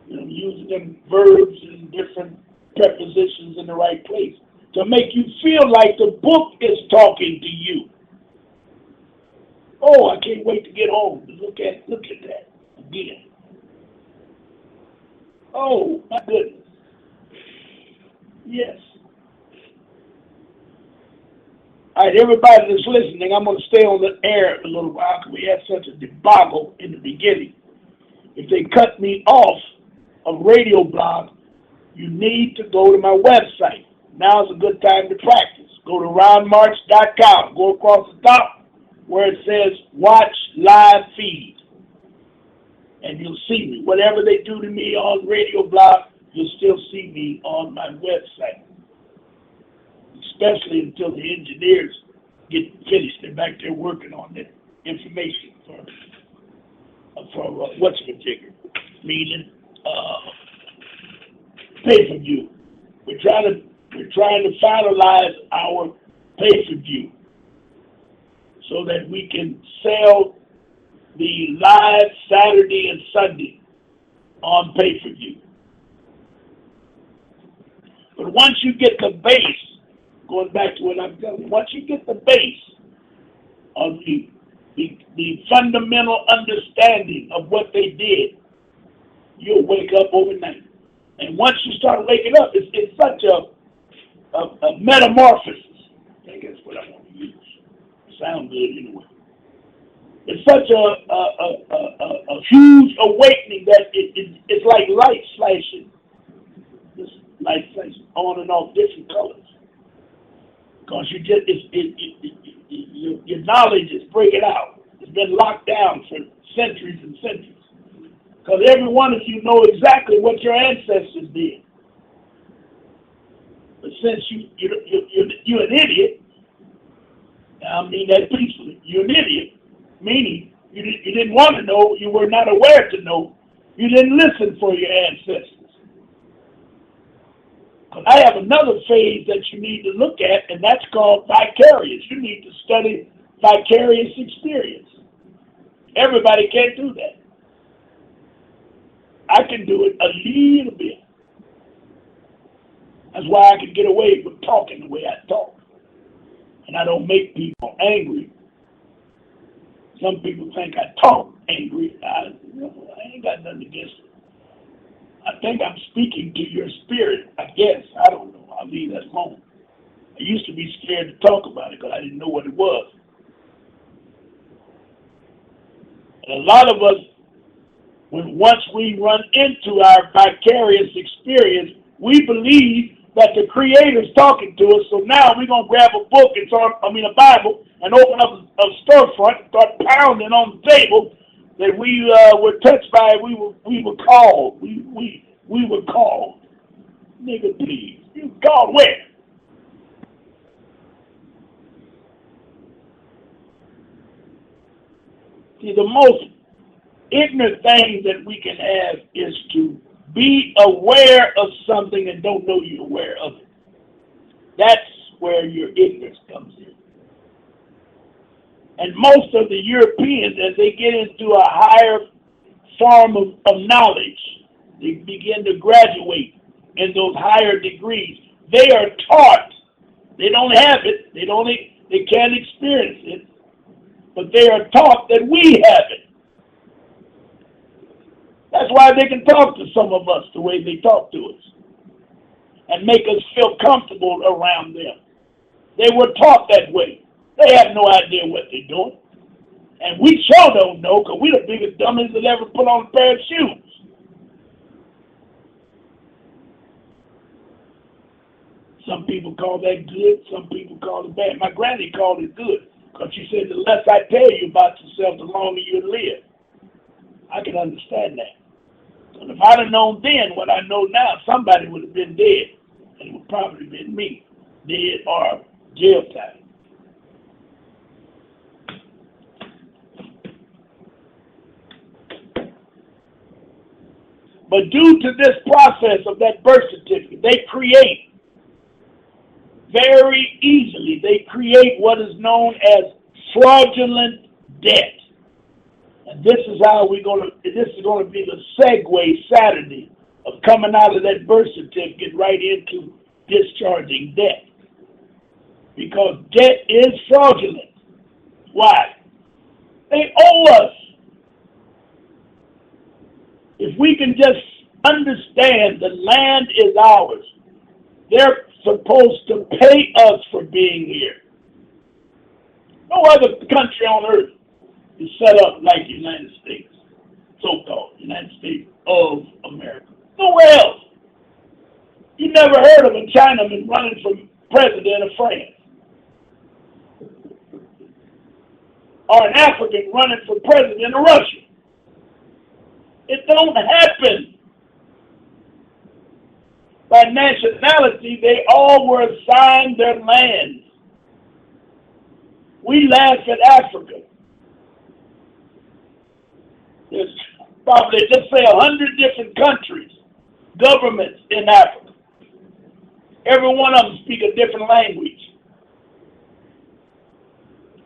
Using them verbs and different prepositions in the right place to make you feel like the book is talking to you. Oh, I can't wait to get home to look at that again. Oh, my goodness. Yes. All right, everybody that's listening, I'm going to stay on the air a little while because we had such a debacle in the beginning. If they cut me off of radio blog, you need to go to my website, Now's a good time to practice. Go to ronmarch.com. Go across the top where it says watch live feed. And you'll see me. Whatever they do to me on Radio Blog, you'll still see me on my website. Especially until the engineers get finished. They're back there working on the information for what's-it-jigger, meaning pay-per-view. We're trying to finalize our pay-per-view so that we can sell the live Saturday and Sunday on pay-per-view. But once you get the base, going back to what I'm telling you, once you get the base of the fundamental understanding of what they did, you'll wake up overnight. And once you start waking up, it's such a metamorphosis. I think that's what I want to use. Sound good anyway. It's such a huge awakening that it's like light flashing. This light flashing on and off different colors. Because your knowledge is breaking out. It's been locked down for centuries and centuries. Because every one of you know exactly what your ancestors did. But since you're an idiot, I mean that peacefully, you're an idiot, meaning you didn't want to know, you were not aware to know, you didn't listen for your ancestors. But I have another phase that you need to look at, and that's called vicarious. You need to study vicarious experience. Everybody can't do that. I can do it a little bit. That's why I can get away with talking the way I talk. And I don't make people angry. Some people think I talk angry. I ain't got nothing against it. I think I'm speaking to your spirit, I guess. I don't know. I'll leave that alone. I used to be scared to talk about it because I didn't know what it was. And a lot of us, once we run into our vicarious experience, we believe that the Creator's talking to us. So now we're going to grab a book, a Bible, and open up a storefront and start pounding on the table that we were touched by. We were called. We were called. Nigga, please. You called where? See, the most ignorant thing that we can have is to be aware of something and don't know you're aware of it. That's where your ignorance comes in. And most of the Europeans, as they get into a higher form of knowledge, they begin to graduate in those higher degrees. They are taught. They don't have it. They can't experience it. But they are taught that we have it. That's why they can talk to some of us the way they talk to us and make us feel comfortable around them. They were taught that way. They have no idea what they're doing. And we sure don't know because we're the biggest dummies that ever put on a pair of shoes. Some people call that good. Some people call it bad. My granny called it good because she said the less I tell you about yourself, the longer you live. I can understand that. But if I'd have known then what I know now, somebody would have been dead. And it would probably have been me, dead or jail time. But due to this process of that birth certificate, they create very easily, they create what is known as fraudulent debt. And this is this is going to be the segue Saturday of coming out of that birth certificate right into discharging debt. Because debt is fraudulent. Why? They owe us. If we can just understand the land is ours, they're supposed to pay us for being here. No other country on earth is set up like the United States, so-called United States of America. Nowhere else. You ever heard of a Chinaman running for president of France? Or an African running for president of Russia? It don't happen. By nationality, they all were assigned their lands. We laugh at Africa. There's probably, let's say, 100 different countries, governments in Africa. Every one of them speak a different language.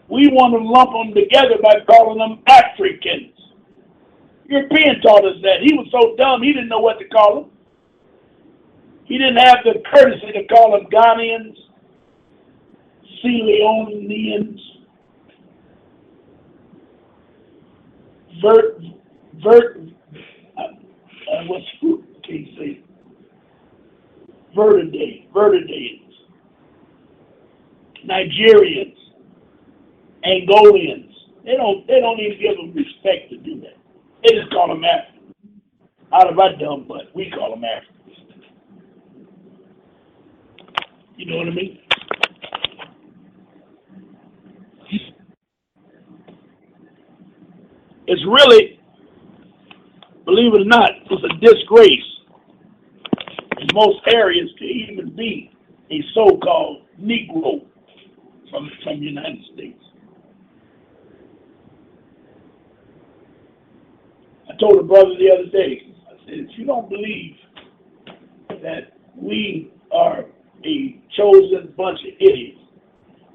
We want to lump them together by calling them Africans. European taught us that. He was so dumb, he didn't know what to call them. He didn't have the courtesy to call them Ghanaians, Leoneans, Verdians, Nigerians, Angolians. They don't even give them respect to do that. They just call them Africans. Out of our dumb butt, we call them Africans. You know what I mean? It's really, believe it or not, it's a disgrace in most areas to even be a so-called Negro from the United States. I told a brother the other day, I said, if you don't believe that we are a chosen bunch of idiots,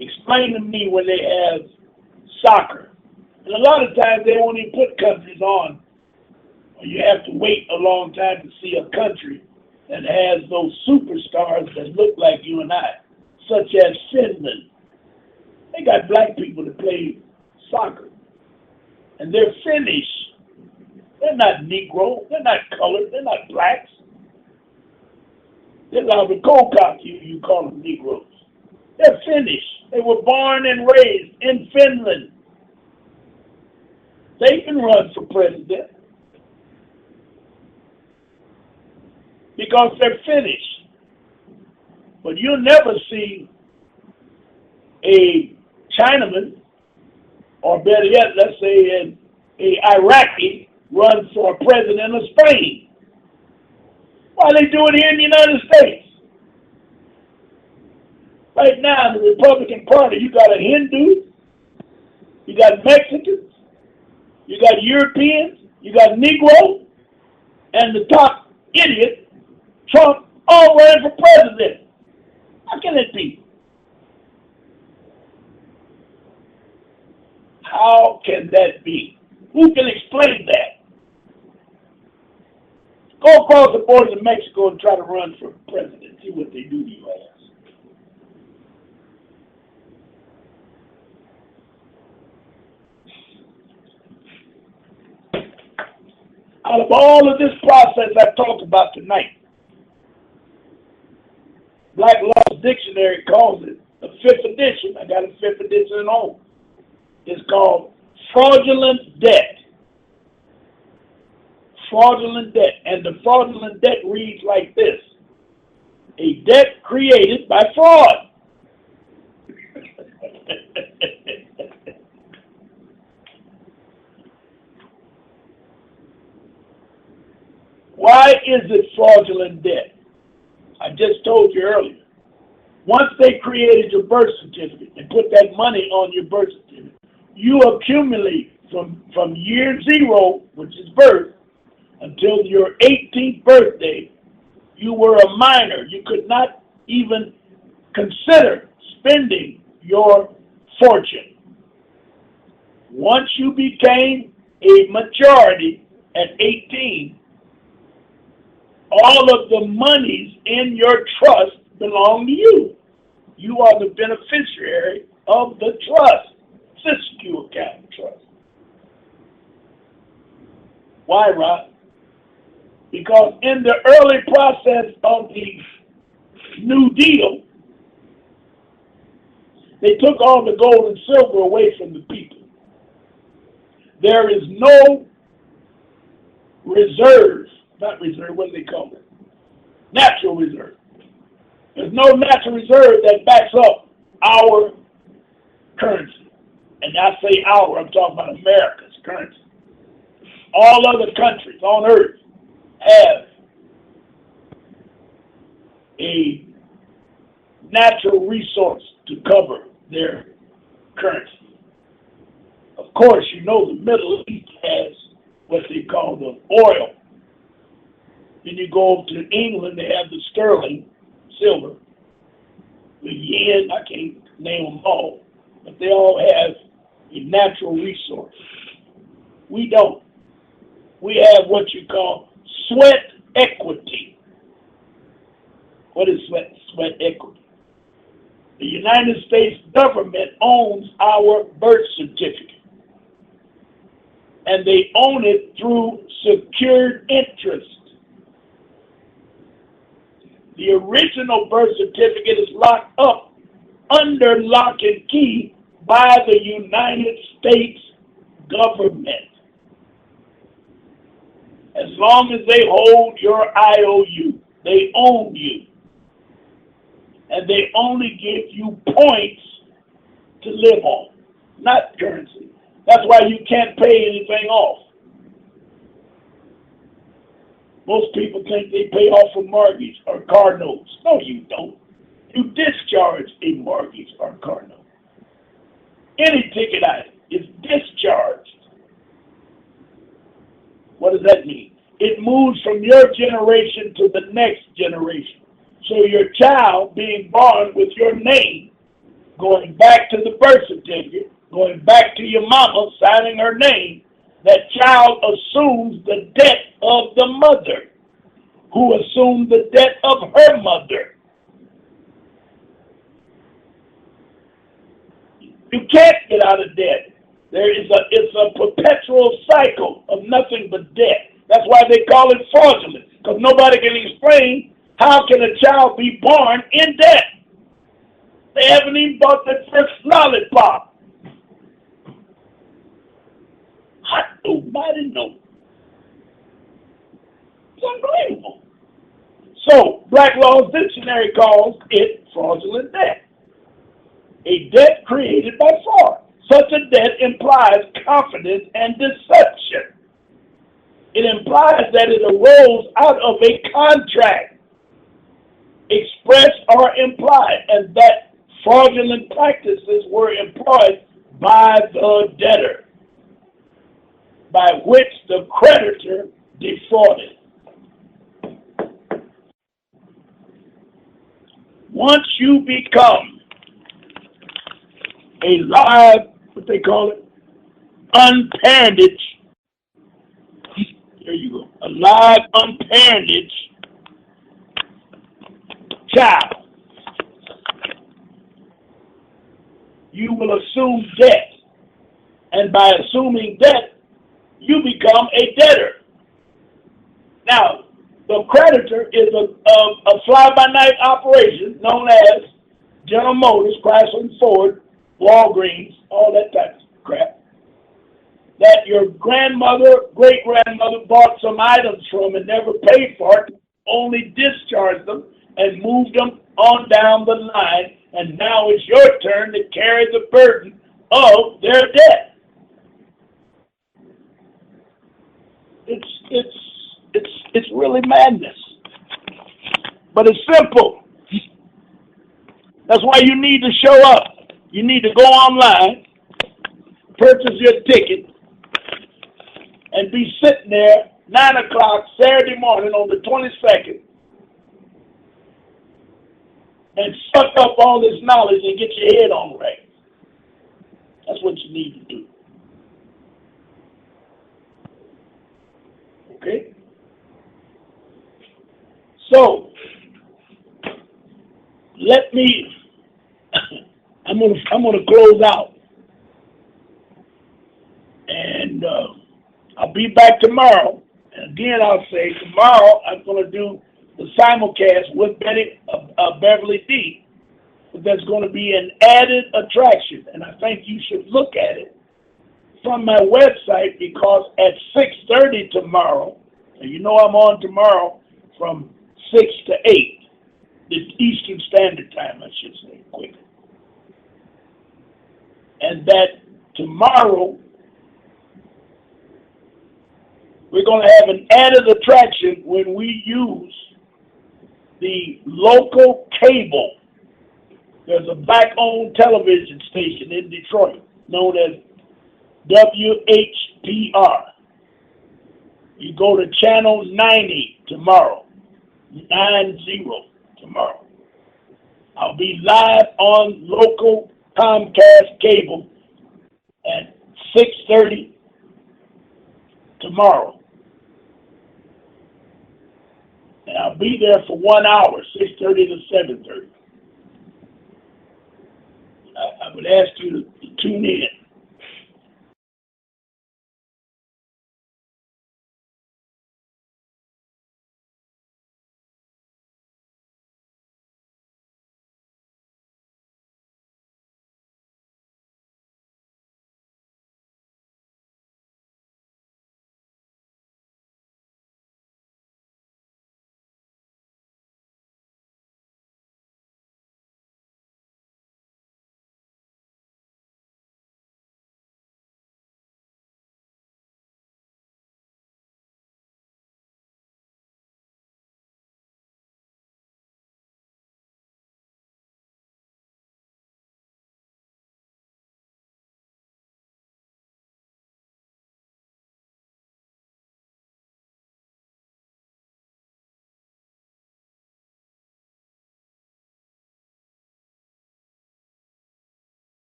explain to me when they have soccer. And a lot of times they won't even put countries on, or you have to wait a long time to see a country that has those superstars that look like you and I, such as Finland. They got black people that play soccer, and they're Finnish. They're not Negro. They're not colored. They're not blacks. They're like the Kokak, you call them Negroes. They're Finnish. They were born and raised in Finland. They can run for president because they're Finnish. But you'll never see a Chinaman, or better yet, let's say a Iraqi, run for president of Spain. Why they do it here in the United States? Right now, in the Republican Party, you got a Hindu, you got Mexicans, you got Europeans, you got Negro, and the top idiot, Trump, all running for president. How can it be? How can that be? Who can explain that? Go across the border to Mexico and try to run for president. See what they do to your ass. Out of all of this process I've talked about tonight, Black Law's Dictionary calls it, the 5th edition, I got a 5th edition at home, it's called fraudulent debt. Fraudulent debt. And the fraudulent debt reads like this: a debt created by fraud. Why is it fraudulent debt? I just told you earlier. Once they created your birth certificate and put that money on your birth certificate, you accumulate from year 0, which is birth, until your 18th birthday, you were a minor. You could not even consider spending your fortune. Once you became a majority at 18, all of the monies in your trust belong to you. You are the beneficiary of the trust, fiscal account trust. Why, Rod? Because in the early process of the New Deal, they took all the gold and silver away from the people. There is no reserve, not reserve, what do they call it? Natural reserve. There's no natural reserve that backs up our currency. And I say our, I'm talking about America's currency. All other countries on earth have a natural resource to cover their currency. Of course, you know the Middle East has what they call the oil. Then you go over to England, they have the sterling, silver, the yen, I can't name them all, but they all have a natural resource. We don't. We have what you call sweat equity. What is sweat equity? The United States government owns our birth certificate. And they own it through secured interest. The original birth certificate is locked up under lock and key by the United States government. As long as they hold your IOU, they own you. And they only give you points to live on, not currency. That's why you can't pay anything off. Most people think they pay off a mortgage or car notes. No, you don't. You discharge a mortgage or car note. Any ticket item is discharged. What does that mean? It moves from your generation to the next generation. So your child being born with your name, going back to the birth certificate, going back to your mama signing her name, that child assumes the debt of the mother, who assumed the debt of her mother. You can't get out of debt. It's a perpetual cycle of nothing but debt. That's why they call it fraudulent, because nobody can explain how can a child be born in debt. They haven't even bought their first lollipop. Hot nobody knows. It's unbelievable. So, Black Law's Dictionary calls it fraudulent debt. A debt created by fraud. Such a debt implies confidence and deception. It implies that it arose out of a contract, expressed or implied, and that fraudulent practices were employed by the debtor, by which the creditor defrauded. Once you become a live, what they call it, unparented, there you go, a live unparented child, you will assume debt. And by assuming debt, you become a debtor. Now, the creditor is a fly-by-night operation known as General Motors, Chrysler and Ford, Walgreens, all that type of crap, that your grandmother, great-grandmother bought some items from and never paid for it, only discharged them and moved them on down the line, and now it's your turn to carry the burden of their debt. It's really madness. But it's simple. That's why you need to show up. You need to go online, purchase your ticket, and be sitting there 9 o'clock Saturday morning on the 22nd and suck up all this knowledge and get your head on right. That's what you need to do. Okay? So, let me, I'm gonna close out. And I'll be back tomorrow. And again, I'll say tomorrow I'm going to do the simulcast with Beverly D. But that's going to be an added attraction. And I think you should look at it from my website, because at 6:30 tomorrow, and you know I'm on tomorrow from 6 to 8. the Eastern Standard Time, I should say, quicker. And that tomorrow we're going to have an added attraction when we use the local cable. There's a black-owned television station in Detroit known as WHPR. You go to channel 90 tomorrow, 90 tomorrow. I'll be live on local Comcast cable at 6:30 tomorrow. And I'll be there for 1 hour, 6:30 to 7:30. I would ask you to tune in.